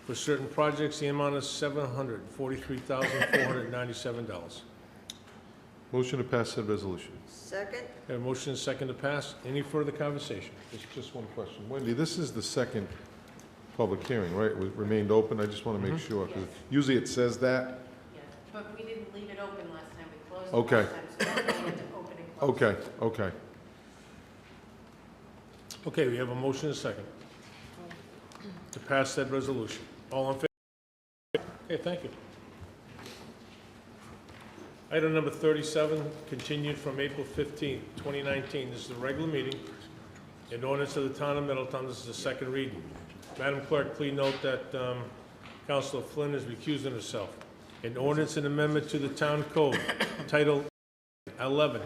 for certain projects, the amount of $743,497. Motion to pass said resolution. Second. Okay, motion is second to pass. Any further conversation? Just one question. Wendy, this is the second public hearing, right? It remained open. I just want to make sure, because usually it says that. Yes, but we didn't leave it open last time. We closed it Okay. last time, so we're going to open and close. Okay. Okay, we have a motion and a second to pass said resolution. All in favor? Okay, thank you. Item number 37, continued from April 15th, 2019. This is the regular meeting. An ordinance of the town of Middletown. This is the second reading. Madam Clerk, please note that Councilor Flynn is recusing herself. An ordinance and amendment to the town code, Title 11,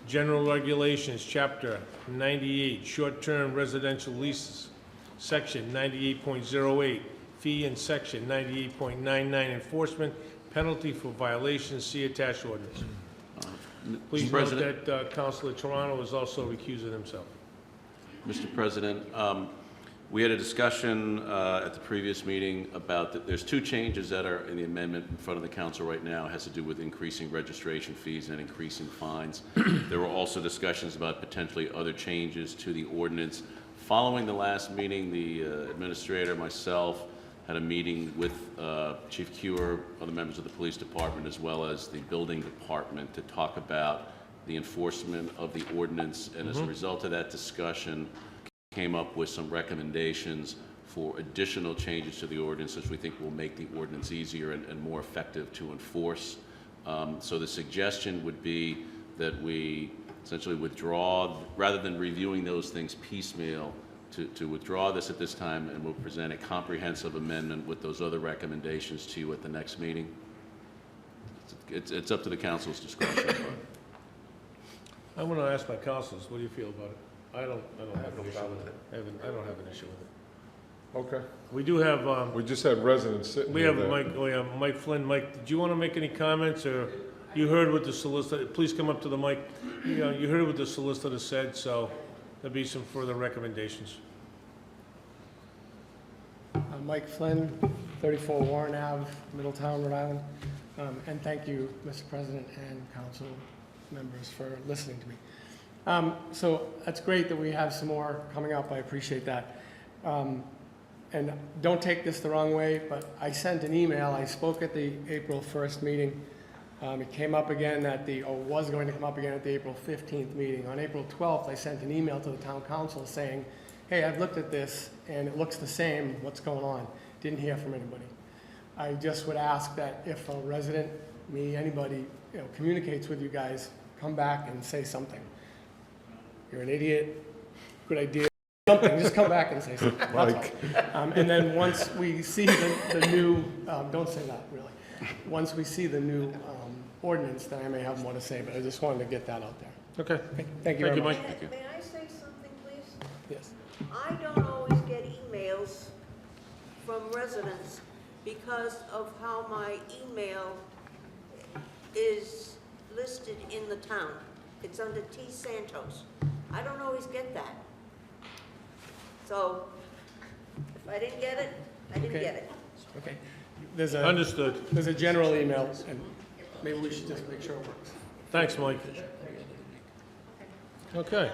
General Regulations, Chapter 98, Short-Term Residential Leases, Section 98.08, Fee, and Section 98.99, Enforcement, Penalty for violations, see attached ordinance. Please note that Councilor Toronto is also recusing himself. Mr. President, we had a discussion at the previous meeting about there's two changes that are in the amendment in front of the council right now. It has to do with increasing registration fees and increasing fines. There were also discussions about potentially other changes to the ordinance. Following the last meeting, the administrator, myself, had a meeting with Chief Cure, other members of the police department, as well as the building department to talk about the enforcement of the ordinance. And as a result of that discussion, came up with some recommendations for additional changes to the ordinance, which we think will make the ordinance easier and more effective to enforce. So the suggestion would be that we essentially withdraw, rather than reviewing those things piecemeal, to withdraw this at this time, and we'll present a comprehensive amendment with those other recommendations to you at the next meeting. It's up to the council's discretion. I want to ask my councilors, what do you feel about it? I don't have an issue with it. I don't have an issue with it. Okay. We do have, We just had residents sitting we here have that- Mike Flynn. Mike, did you want to make any comments, or you heard what the solicitor, please come up to the mic. You heard what the solicitor said, so there'll be some further recommendations. Mike Flynn, 34 Warren Ave, Middletown, Rhode Island. And thank you, Mr. President and council members, for listening to me. So that's great that we have some more coming up. I appreciate that. And don't take this the wrong way, but I sent an email. I spoke at the April 1st meeting. It came up again was going to come up again at the April 15th meeting. On April 12th, I sent an email to the town council saying, hey, I've looked at this and it looks the same. What's going on? Didn't hear from anybody. I just would ask that if a resident, me, anybody, communicates with you guys, come back and say something. You're an idiot, good idea, something, just come back and say something. That's all. And then once we see the new, don't say that, really. Once we see the new ordinance, then I may have more to say, but I just wanted to get that out there. Okay. Thank you very much. May I say something, please? Yes. I don't always get emails from residents because of how my email is listed in the town. It's under T. Santos. I don't always get that. So if I didn't get it, I didn't get it. Okay. Understood. There's a general email, and maybe we should just make sure it works. Thanks, Mike. Okay.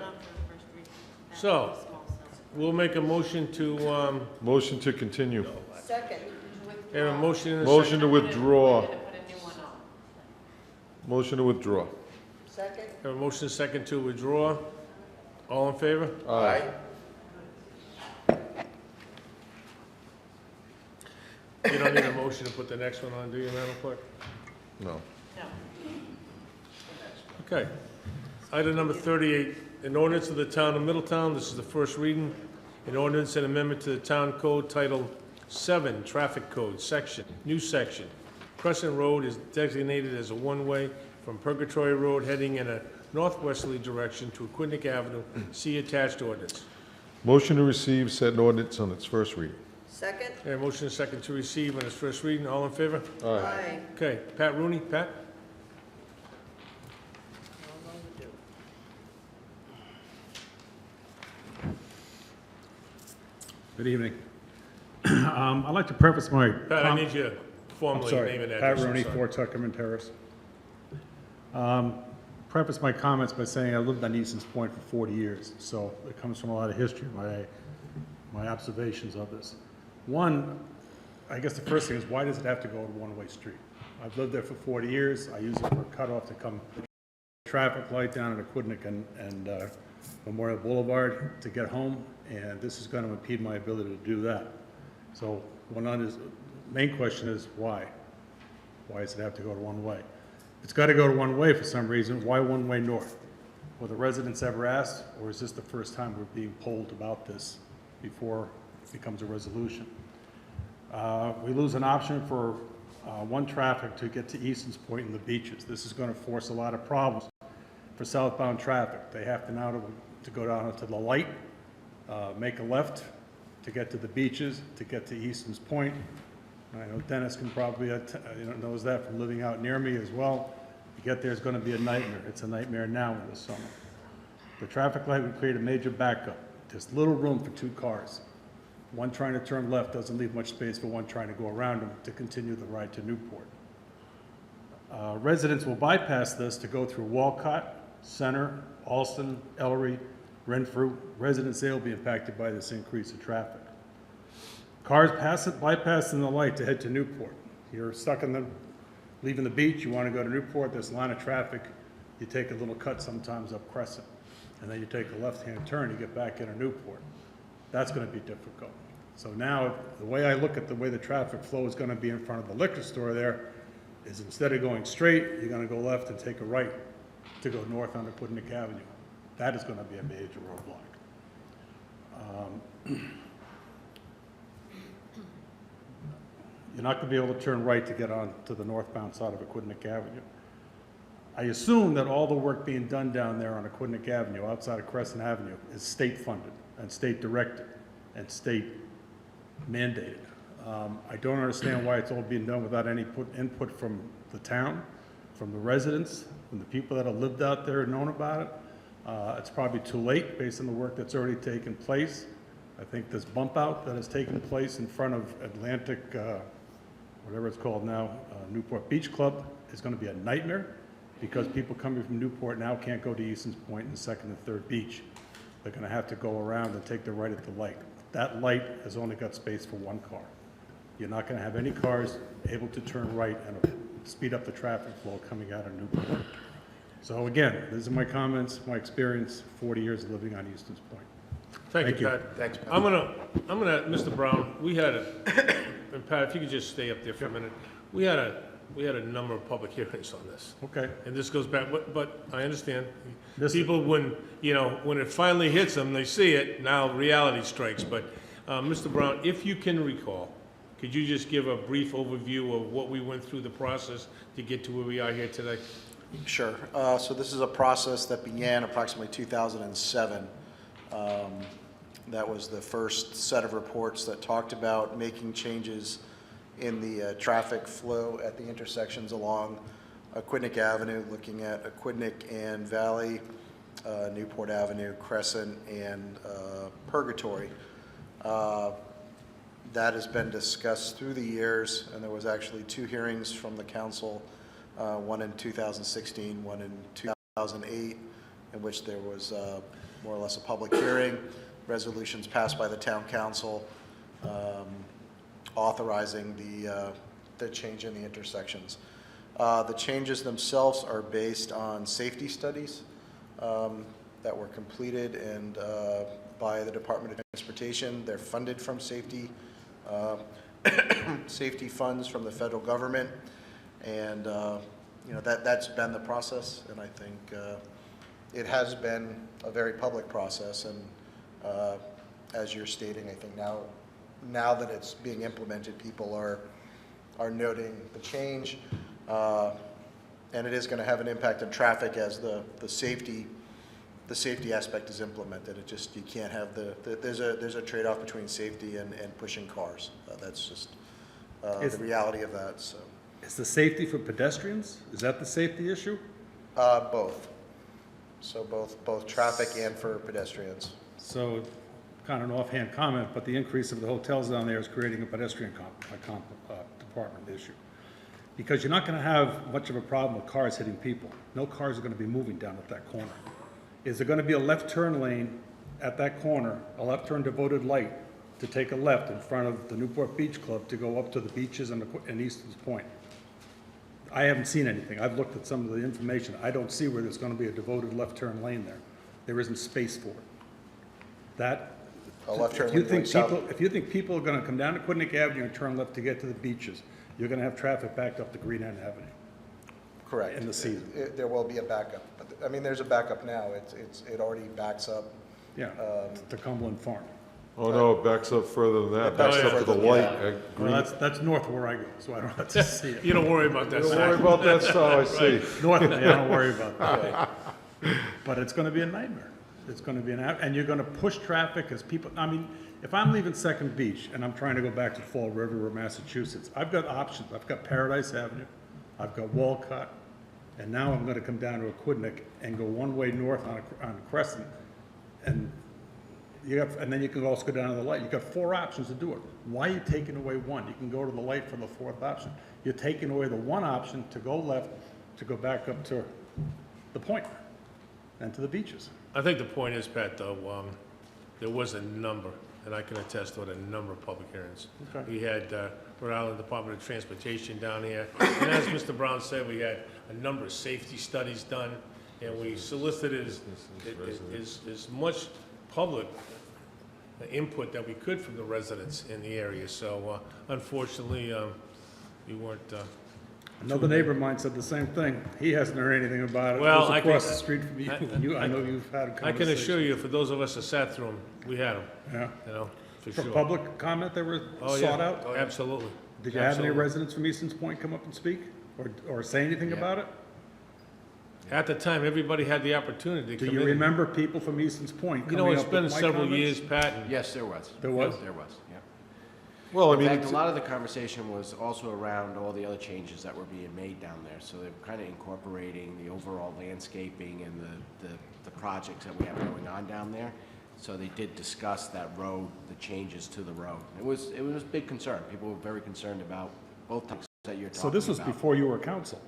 So, we'll make a motion to, Motion to continue. Second. have a motion and a Motion second. to withdraw. Motion to withdraw. Second. Have a motion and a second to withdraw. All in favor? Aye. You don't need a motion to put the next one on, do you, Madam Clerk? No. Okay. Item number 38, an ordinance of the Town of Middletown, this is the first reading. An ordinance and amendment to the Town Code Title 7, Traffic Code, new section. Crescent Road is designated as a one-way from Purgatory Road heading in a northwesterly direction to Aquidneck Avenue. See attached ordinance. Motion to receive said ordinance on its first reading. Second. And a motion and a second to receive on its first reading. All in favor? Aye. Okay. Pat Rooney. Pat? Good evening. I'd like to preface my... Pat, I need you to formally name and address. Pat I'm Rooney, sorry. 4 Tuckerman Terrace. Preface my comments by saying I lived on Easton's Point for 40 years, so it comes from a lot of history, my observations of this. One, I guess the first thing is, why does it have to go to one-way street? I've lived there for 40 years. I use it for a cutoff to come traffic light down at Aquidneck and Memorial Boulevard to get home, and this is going to impede my ability to do that. So main question is why? Why does it have to go to one way? If it's got to go to one way for some reason, why one way north? Were the residents ever asked, or is this the first time we're being polled about this before it becomes a resolution? We lose an option for one traffic to get to Easton's Point and the beaches. This is going to force a lot of problems for southbound traffic. They have to now to go down to the light, make a left to get to the beaches, to get to Easton's Point. I know Dennis can probably knows that from living out near me as well. To get there is going to be a nightmare. It's a nightmare now in the summer. The traffic light would create a major backup. There's little room for 2 cars. One trying to turn left doesn't leave much space for one trying to go around them to continue the ride to Newport. Residents will bypass this to go through Walcott, Center, Alston, Ellery, Renfrew. Residents there will be impacted by this increase of traffic. Cars bypassing the light to head to Newport. You're stuck leaving the beach, you want to go to Newport, there's a line of traffic, you take a little cut sometimes up Crescent, and then you take a left-hand turn, you get back into Newport. That's going to be difficult. So now, the way I look at the way the traffic flow is going to be in front of the liquor store there, is instead of going straight, you're going to go left and take a right to go north on Aquidneck Avenue. That is going to be a major roadblock. You're not going to be able to turn right to get on to the northbound side of Aquidneck Avenue. I assume that all the work being done down there on Aquidneck Avenue, outside of Crescent Avenue, is state funded and state directed and state mandated. I don't understand why it's all being done without any input from the town, from the residents, from the people that have lived out there and known about it. It's probably too late based on the work that's already taken place. I think this bump out that has taken place in front of Atlantic, whatever it's called now, Newport Beach Club, is going to be a nightmare. because people coming from Newport now can't go to Easton's Point and Second and Third Beach. They're gonna have to go around and take the right at the light. That light has only got space for one car. You're not gonna have any cars able to turn right and speed up the traffic flow coming out of Newport. So again, these are my comments, my experience, 40 years of living on Easton's Point. Thank you, Pat. Thanks, Pat. I'm gonna, Mr. Brown, we had and Pat, if you could just stay up there for a minute. We had a number of public hearings on this. Okay. And this goes back, but I understand. People, when it finally hits them, they see it, now reality strikes. But, Mr. Brown, if you can recall, could you just give a brief overview of what we went through the process to get to where we are here today? Sure. So this is a process that began approximately 2007. That was the first set of reports that talked about making changes in the traffic flow at the intersections along Aquidneck Avenue, looking at Aquidneck and Valley, Newport Avenue, Crescent, and Purgatory. That has been discussed through the years, and there was actually 2 hearings from the council, one in 2016, one in 2008, in which there was more or less a public hearing, resolutions passed by the town council authorizing the change in the intersections. The changes themselves are based on safety studies that were completed and by the Department of Transportation. They're funded from safety funds from the federal government, and that's been the process, and I think it has been a very public process, and as you're stating, I think now that it's being implemented, people are noting the change, and it is going to have an impact on traffic as the safety aspect is implemented. It just, you can't have there's a trade-off between safety and pushing cars. That's just the reality of that. So, Is the safety for pedestrians? Is that the safety issue? both. So both traffic and for pedestrians. So, kind of an offhand comment, but the increase of the hotels down there is creating a pedestrian department issue. Because you're not going to have much of a problem with cars hitting people. No cars are going to be moving down at that corner. Is there going to be a left turn lane at that corner, a left turn devoted light to take a left in front of the Newport Beach Club to go up to the beaches and Easton's Point? I haven't seen anything. I've looked at some of the information. I don't see where there's going to be a devoted left turn lane there. There isn't space for it. That, A left turn if you lane think going people, south. if you think people are going to come down to Aquidneck Avenue and turn left to get to the beaches, you're going to have traffic backed up to Green End Avenue. Correct. In the season. There will be a backup. I mean, there's a backup now. It already backs up. Yeah, to Cumberland Farm. Oh, no, it backs up further than that. It backs Backs up up to the further, light yeah. at Green. Well, that's north of where I go, so I don't have to see it. You don't worry about that. Don't side. worry about that stuff, I see. North, yeah, don't worry about that. But it's gonna be a nightmare. It's gonna be and you're gonna push traffic as people, I mean, if I'm leaving Second Beach and I'm trying to go back to Fall River or Massachusetts, I've got options. I've got Paradise Avenue, I've got Walcott, and now I'm gonna come down to Aquidneck and go one way north on Crescent. And and then you can also go down to the light. You've got 4 options to do it. Why are you taking away one? You can go to the light for the 4th option. You're taking away the one option to go left, to go back up to the point and to the beaches. I think the point is, Pat, though, there was a number, and I can attest to it, a number of public hearings. Okay. We had Rhode Island Department of Transportation down here, and as Mr. Brown said, we had a number of safety studies done, and we solicited as much public input that we could from the residents in the area. So unfortunately, we weren't. Another neighbor of mine said the same thing. He hasn't heard anything about it. Well, It was I across can- the street from you. I know you've had a conversation. I can assure you, for those of us that sat through them, we had them. Yeah. You know, for For sure. public comment, they were Oh, yeah. sought out? Oh, absolutely. Did you have any Absolutely. residents from Easton's Point come up and speak or say anything about it? At the time, everybody had the opportunity to Do come you in. remember people from Easton's Point You know, coming it's up been with my several comments? years, Pat, and Yes, there was. There was? There was, yeah. Well, I mean, In fact, it's- a lot of the conversation was also around all the other changes that were being made down there. So they're kind of incorporating the overall landscaping and the projects that we have going on down there. So they did discuss that road, the changes to the road. It was a big concern. People were very concerned about both things that you're talking about. So this was before you were council,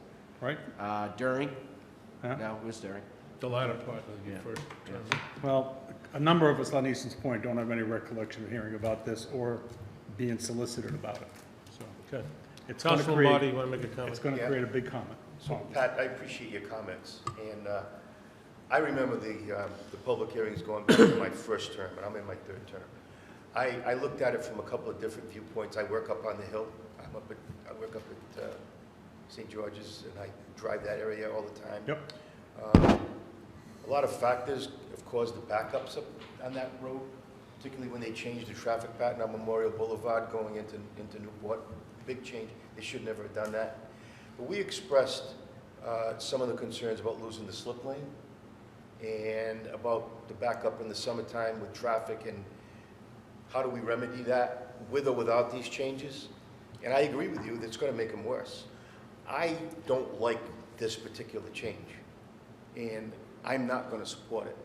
right? During, Huh? No, it was during. The latter part of your Yeah. first term. Well, a number of us on Easton's Point don't have any recollection of hearing about this or being solicited about it, so. Okay. It's gonna Councilman create- Lombardi, you want to make a comment? It's gonna Yeah. create a big comment. So Pat, I appreciate your comments, and I remember the public hearings going back to my first term, and I'm in my third term. I looked at it from a couple of different viewpoints. I work up on the hill. I work up at St. George's, and I drive that area all the time. Yep. A lot of factors have caused the backups up on that road, particularly when they changed the traffic pattern on Memorial Boulevard going into Newport. Big change. They should never have done that. But we expressed some of the concerns about losing the slip lane and about the backup in the summertime with traffic, and how do we remedy that with or without these changes? And I agree with you that it's going to make them worse. I don't like this particular change, and I'm not going to support it.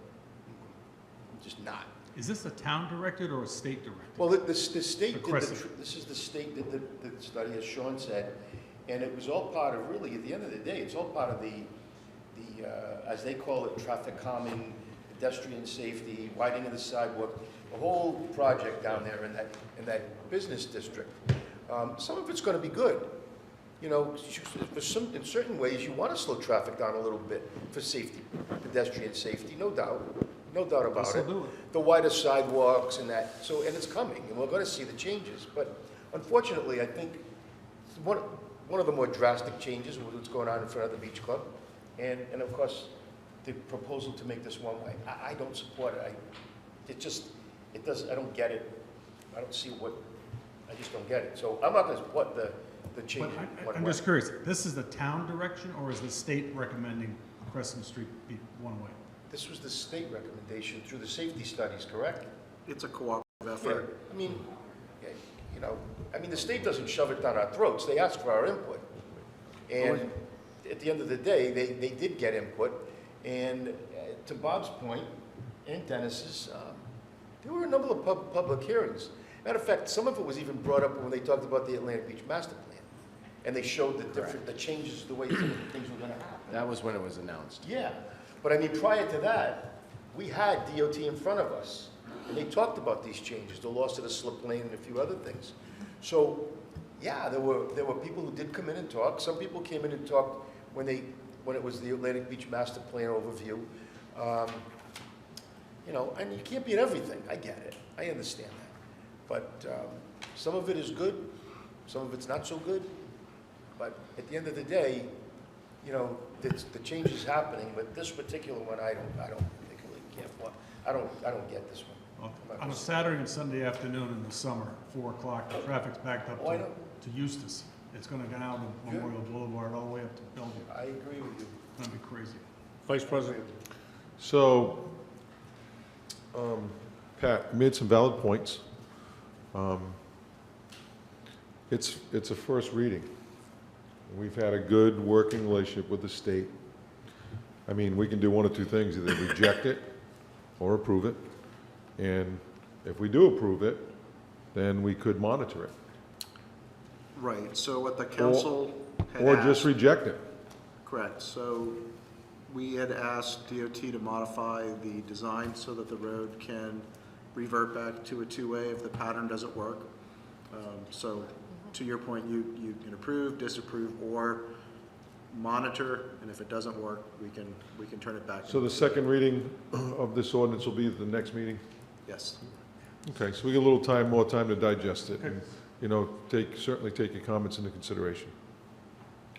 I'm just not. Is this a town directed or a state directed? Well, the state did Crescent. this is the state that did the study, as Sean said, and it was all part of, really, at the end of the day, it's all part of the as they call it, traffic calming, pedestrian safety, widening of the sidewalk, the whole project down there in that business district. Some of it's going to be good. You know, in certain ways, you want to slow traffic down a little bit for safety, pedestrian safety, no doubt about This'll it. do it. The wider sidewalks and that, and it's coming, and we're going to see the changes. But unfortunately, I think one of the more drastic changes was what's going on in front of the beach club, and of course, the proposal to make this one way. I don't support it. I don't get it. I don't see I just don't get it. So I'm not going to support the change. But I'm just curious, this is the town direction or is the state recommending Crescent Street be one way? This was the state recommendation through the safety studies, correct? It's a cooperative Yeah, effort. the state doesn't shove it down our throats. They ask for our input. And at the end of the day, they did get input. And to Bob's point, and Dennis's, there were a number of public hearings. Matter of fact, some of it was even brought up when they talked about the Atlantic Beach Master Plan. And they showed the changes, the way some of the things were going to happen. That was when it was announced. Yeah, but I mean, prior to that, we had DOT in front of us, and they talked about these changes, the loss of the slip lane and a few other things. So, yeah, there were people who did come in and talk. Some people came in and talked when it was the Atlantic Beach Master Plan overview. And you can't beat everything. I get it. I understand that. But some of it is good, some of it's not so good. But at the end of the day, the change is happening, but this particular one, I don't particularly care for. I don't get this one. On a Saturday and Sunday afternoon in the summer, 4 o'clock, the traffic's backed up to Eustis. It's gonna go down to Memorial Boulevard all the way up to Bellevue. I agree with you. It's gonna be crazy. Vice President? So, Pat, you made some valid points. It's a first reading. We've had a good working relationship with the state. I mean, we can do one of two things, either reject it or approve it. And if we do approve it, then we could monitor it. Right, so what the council had Or just asked- reject it. Correct, so we had asked DOT to modify the design so that the road can revert back to a two-way if the pattern doesn't work. So to your point, you can approve, disapprove, or monitor, and if it doesn't work, we can turn it back. So the second reading of this ordinance will be at the next meeting? Yes. Okay, so we get a little more time to digest it, and, certainly take your comments into consideration.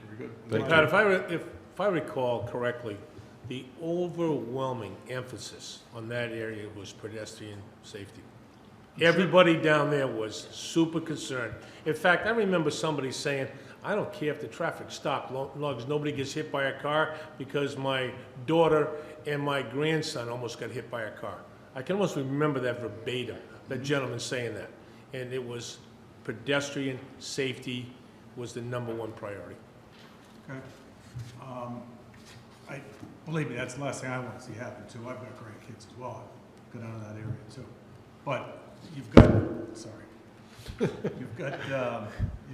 Very good. Thank Pat, you. if I recall correctly, the overwhelming emphasis on that area was pedestrian safety. Everybody down there was super concerned. In fact, I remember somebody saying, I don't care if the traffic stopped, long as nobody gets hit by a car, because my daughter and my grandson almost got hit by a car. I can almost remember that verbatim, that gentleman saying that. And it was pedestrian safety was the #1 priority. Okay. Believe me, that's the last thing I want to see happen too. I've got grandkids as well. I go down to that area too. But you've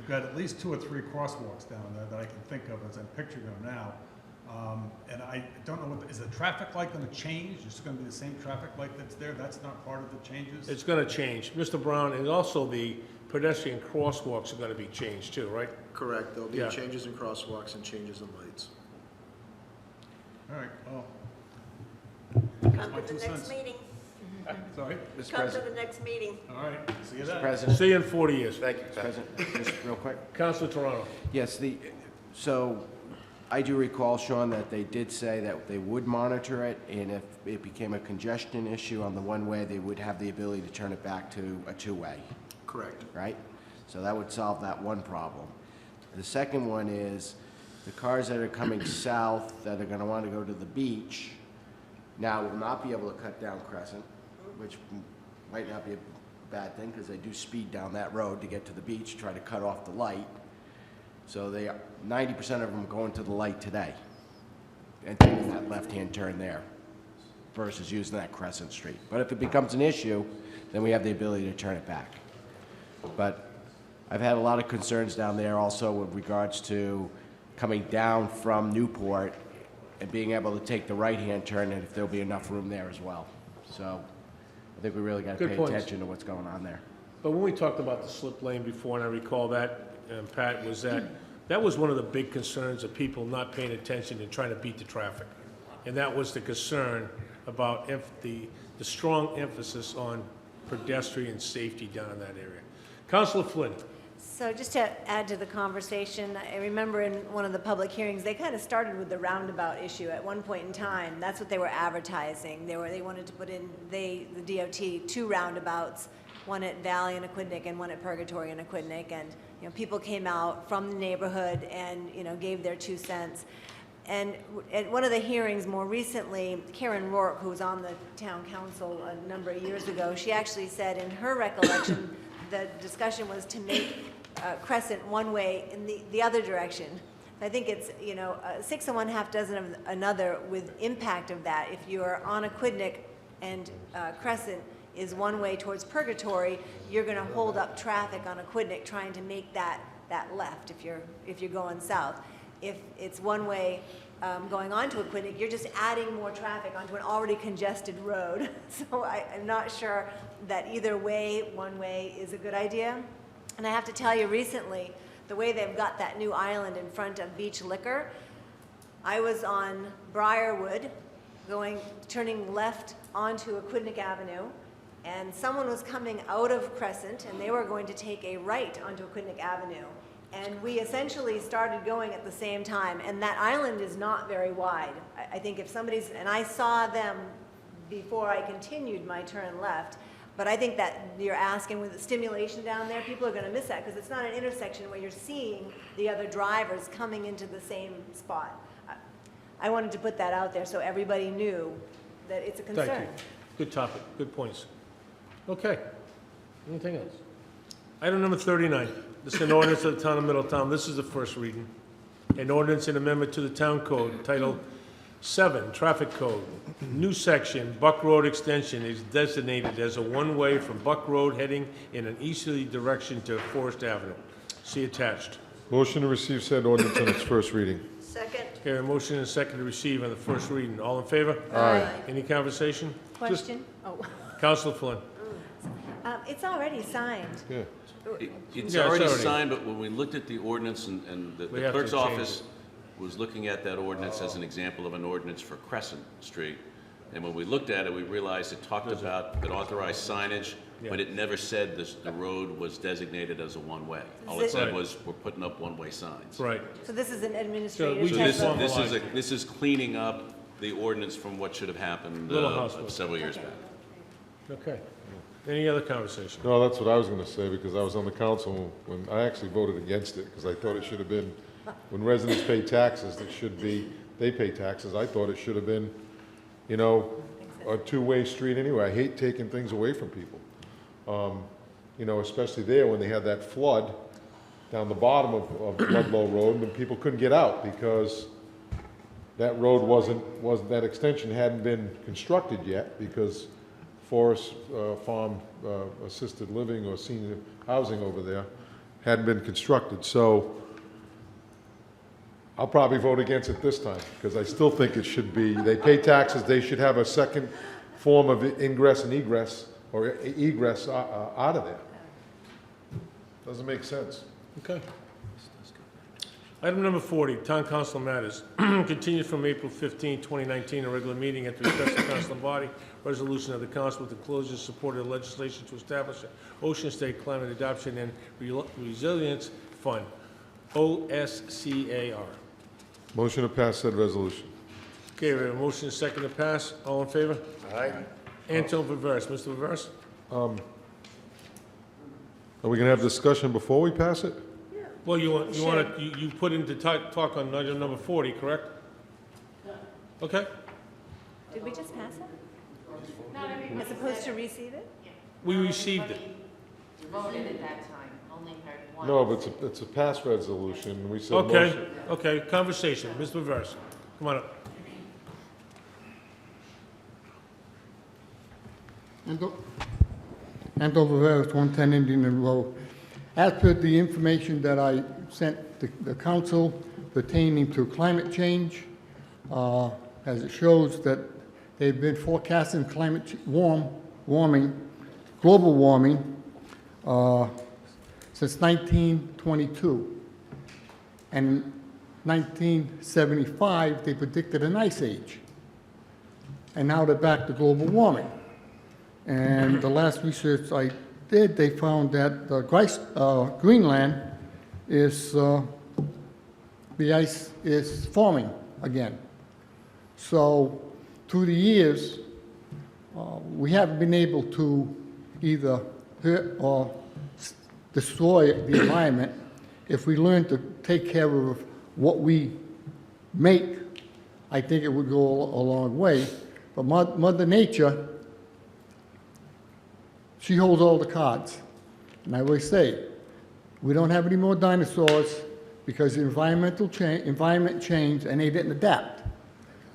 got at least 2 or 3 crosswalks down there that I can think of as I'm picturing them now, And I don't know, is the traffic light going to change? Is it going to be the same traffic light that's there? That's not part of the changes? It's going to change. Mr. Brown, and also the pedestrian crosswalks are going to be changed too, right? Correct. There'll be Yeah. changes in crosswalks and changes in lights. All right, well. Come my to the two next cents. meeting. Sorry? Mr. Come to President, the next meeting. All right, see you Mr. then. President, See you in 40 years. Thank you. Mr. President, just real quick. Councilor Toronto. Yes, so I do recall, Sean, that they did say that they would monitor it, and if it became a congestion issue on the one-way, they would have the ability to turn it back to a two-way, Correct. right? So that would solve that one problem. The second one is the cars that are coming south that are gonna want to go to the beach now will not be able to cut down Crescent, which might not be a bad thing, because they do speed down that road to get to the beach, try to cut off the light. So 90% of them going to the light today and taking that left-hand turn there versus using that Crescent Street. But if it becomes an issue, then we have the ability to turn it back. But I've had a lot of concerns down there also with regards to coming down from Newport and being able to take the right-hand turn, and if there'll be enough room there as well. So I think we really got to Good pay points. attention to what's going on there. But when we talked about the slip lane before, and I recall that, Pat, was that was one of the big concerns of people not paying attention and trying to beat the traffic. And that was the concern about the strong emphasis on pedestrian safety down in that area. Councilor Flynn. So just to add to the conversation, I remember in one of the public hearings, they kind of started with the roundabout issue at one point in time. That's what they were advertising. They wanted to put in, the DOT, 2 roundabouts, one at Valley and Aquidneck and one at Purgatory and Aquidneck. And, you know, people came out from the neighborhood and, you know, gave their 2 cents. And at one of the hearings more recently, Karen Rourke, who was on the town council a number of years ago, she actually said in her recollection, the discussion was to make Crescent one way in the other direction. I think it's, you know, 6 1/2 dozen of another with impact of that. If you're on Aquidneck and Crescent is one way towards Purgatory, you're going to hold up traffic on Aquidneck trying to make that left if you're going south. If it's one way going on to Aquidneck, you're just adding more traffic onto an already congested road. So I'm not sure that either way, one way, is a good idea. And I have to tell you, recently, the way they've got that new island in front of Beach Liquor, I was on Briarwood, turning left onto Aquidneck Avenue, and someone was coming out of Crescent, and they were going to take a right onto Aquidneck Avenue. And we essentially started going at the same time, and that island is not very wide. I think if somebody's, and I saw them before I continued my turn left, but I think that you're asking with the stimulation down there, people are going to miss that because it's not an intersection where you're seeing the other drivers coming into the same spot. I wanted to put that out there so everybody knew that it's a concern. Thank you. Good topic, good points. Okay. Anything else? Item number 39. This is an ordinance of the Town of Middletown. This is the first reading. An ordinance and amendment to the Town Code, Title 7, Traffic Code. New section, Buck Road Extension is designated as a one-way from Buck Road heading in an easterly direction to Forest Avenue. See attached. Motion to receive said ordinance on its first reading. Second. Okay, a motion and a second to receive on the first reading. All in favor? Aye. Any conversation? Question? Oh. Councilor Flynn. It's already signed. Yeah. It's Yeah, already it's already- signed, but when we looked at the ordinance and the We have to clerk's change office was looking at that ordinance as an example of an ordinance for Crescent Street. And when we looked at it, we realized it talked about, it authorized signage, but it never said the road was designated as a one-way. All it said Right. was, we're putting up one-way signs. Right. So this is an So administrative we So type just of- this is cleaning up the ordinance from what should have happened Little house bill. several years Okay. back. Okay. Any other conversation? No, that's what I was gonna say, because I was on the council when I actually voted against it, because I thought it should have been, when residents pay taxes, it should be, they pay taxes, I thought it should have been, you know, a two-way street anyway. I hate taking things away from people. You know, especially there when they had that flood down the bottom of Ludlow Road, and people couldn't get out because that road that extension hadn't been constructed yet, because Forest Farm assisted living or senior housing over there hadn't been constructed. So I'll probably vote against it this time, because I still think it should be, they pay taxes, they should have a second form of ingress and egress, or egress out of there. Doesn't make sense. Okay. Item number 40, Town Council matters. Continued from April 15, 2019, a regular meeting at the request of council body. Resolution of the council with the closure supported legislation to establish an Ocean State Climate Adoption and Resilience Fund, OSCAR. Motion to pass said resolution. Okay, we have a motion and a second to pass. All in favor? Aye. Anton Viveras. Mr. Viveras? Are we gonna have discussion before we pass it? Well, you put into talk on item number 40, correct? Okay. Did we just pass it? As opposed to receive it? We received it. Voted at that time, only heard one. No, but it's a pass resolution. We said Okay, motion. okay, conversation. Mr. Viveras, come on up. Anton Viveras, 110 Indian Road. As per the information that I sent the council pertaining to climate change, as it shows that they've been forecasting warming, global warming, since 1922. And in 1975, they predicted an ice age. And now they're back to global warming. And the last research I did, they found that Greenland is, the ice is forming again. So through the years, we haven't been able to either hurt or destroy the environment. If we learn to take care of what we make, I think it would go a long way. But Mother Nature, she holds all the cards. And I always say, we don't have any more dinosaurs because the environment changed and they didn't adapt.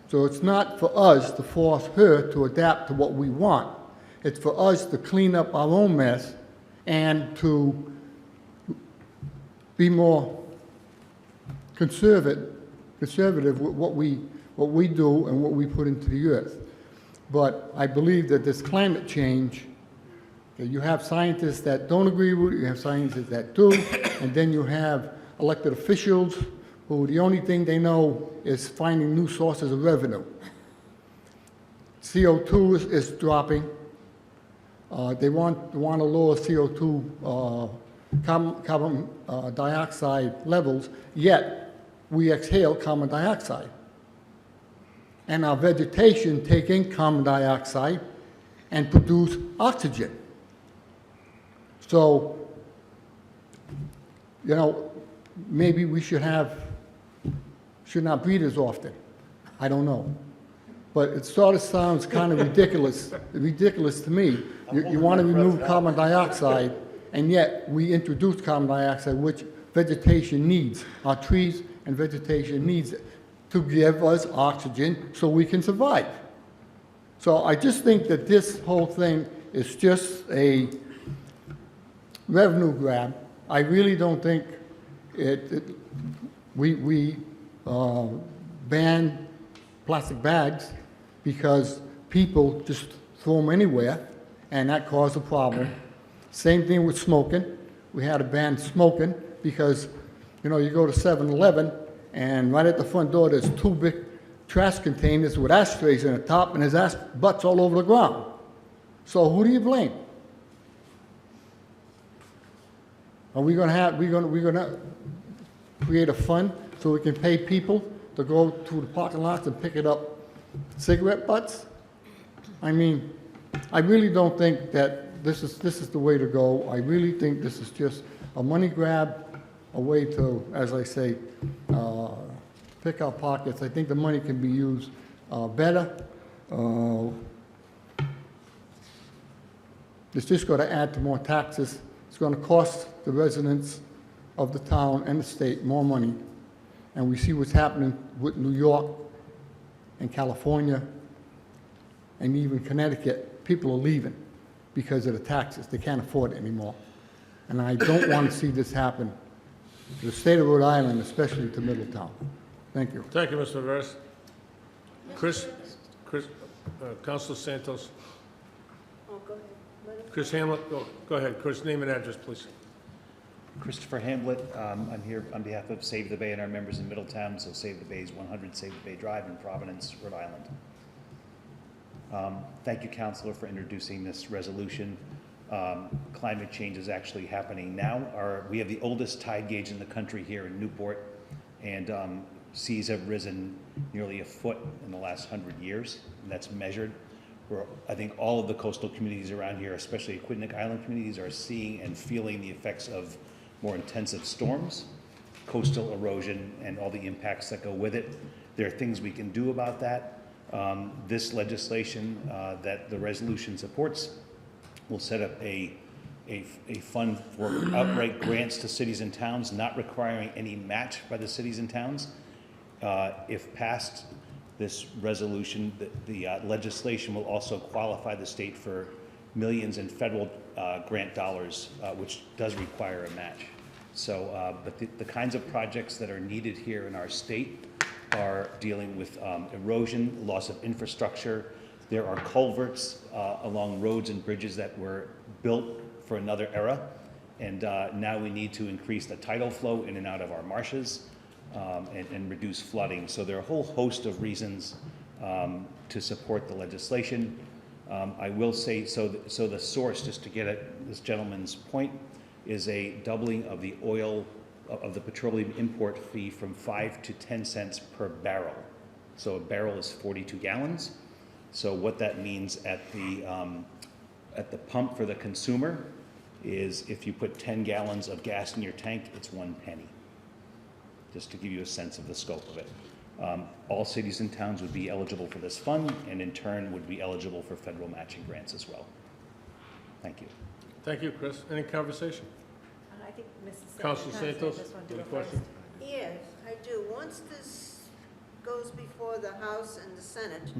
So it's not for us to force her to adapt to what we want. It's for us to clean up our own mess and to be more conservative with what we do and what we put into the earth. But I believe that this climate change, you have scientists that don't agree with it, you have scientists that do, and then you have elected officials who the only thing they know is finding new sources of revenue. CO2 is dropping. They want to lower CO2 carbon dioxide levels, yet we exhale carbon dioxide. And our vegetation take in carbon dioxide and produce oxygen. So, you know, maybe we should not breathe as often. I don't know. But it sort of sounds kind of ridiculous to me. You want to remove carbon dioxide, and yet we introduce carbon dioxide, which vegetation needs. Our trees and vegetation needs it to give us oxygen so we can survive. So I just think that this whole thing is just a revenue grab. I really don't think we ban plastic bags because people just throw them anywhere, and that caused a problem. Same thing with smoking. We had to ban smoking because, you know, you go to 7-Eleven, and right at the front door, there's 2 big trash containers with ashtrays in the top, and there's butts all over the ground. So who do you blame? Are we going to create a fund so we can pay people to go to the parking lots and pick it up cigarette butts? I mean, I really don't think that this is the way to go. I really think this is just a money grab, a way to, as I say, pick our pockets. I think the money can be used better. It's just going to add to more taxes. It's going to cost the residents of the town and the state more money. And we see what's happening with New York and California and even Connecticut. People are leaving because of the taxes. They can't afford it anymore. And I don't want to see this happen to the state of Rhode Island, especially to Middletown. Thank you. Thank you, Mr. Rivers. Chris, Councilor Santos. Oh, go ahead. Let him- Chris Hamlet, go ahead. Chris, name and address, please. Christopher Hamblett. I'm here on behalf of Save the Bay and our members in Middletown. So Save the Bay is 100 Save the Bay Drive in Providence, Rhode Island. Thank you, Councilor, for introducing this resolution. Climate change is actually happening now. We have the oldest tide gauge in the country here in Newport, and seas have risen nearly a foot in the last 100 years, and that's measured. I think all of the coastal communities around here, especially Aquidneck Island communities, are seeing and feeling the effects of more intensive storms, coastal erosion, and all the impacts that go with it. There are things we can do about that. This legislation that the resolution supports will set up a fund for outright grants to cities and towns, not requiring any match by the cities and towns. If passed, this resolution, the legislation will also qualify the state for millions in federal grant dollars, which does require a match. So, but the kinds of projects that are needed here in our state are dealing with erosion, loss of infrastructure. There are culverts along roads and bridges that were built for another era, and now we need to increase the tidal flow in and out of our marshes and reduce flooding. So there are a whole host of reasons to support the legislation. I will say, so the source, just to get at this gentleman's point, is a doubling of the petroleum import fee from 5 to 10 cents per barrel. So a barrel is 42 gallons. So what that means at the pump for the consumer is if you put 10 gallons of gas in your tank, it's 1 penny. Just to give you a sense of the scope of it. All cities and towns would be eligible for this fund, and in turn would be eligible for federal matching grants as well. Thank you. Thank you, Chris. Any conversation? And I think Mrs. Councilor Santos, wanted to any go question? first. Yes, I do. Once this goes before the House and the Senate,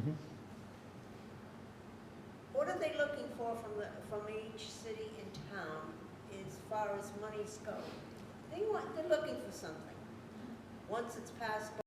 what are they looking for from each city and town as far as monies go? They're looking for something. Once it's passed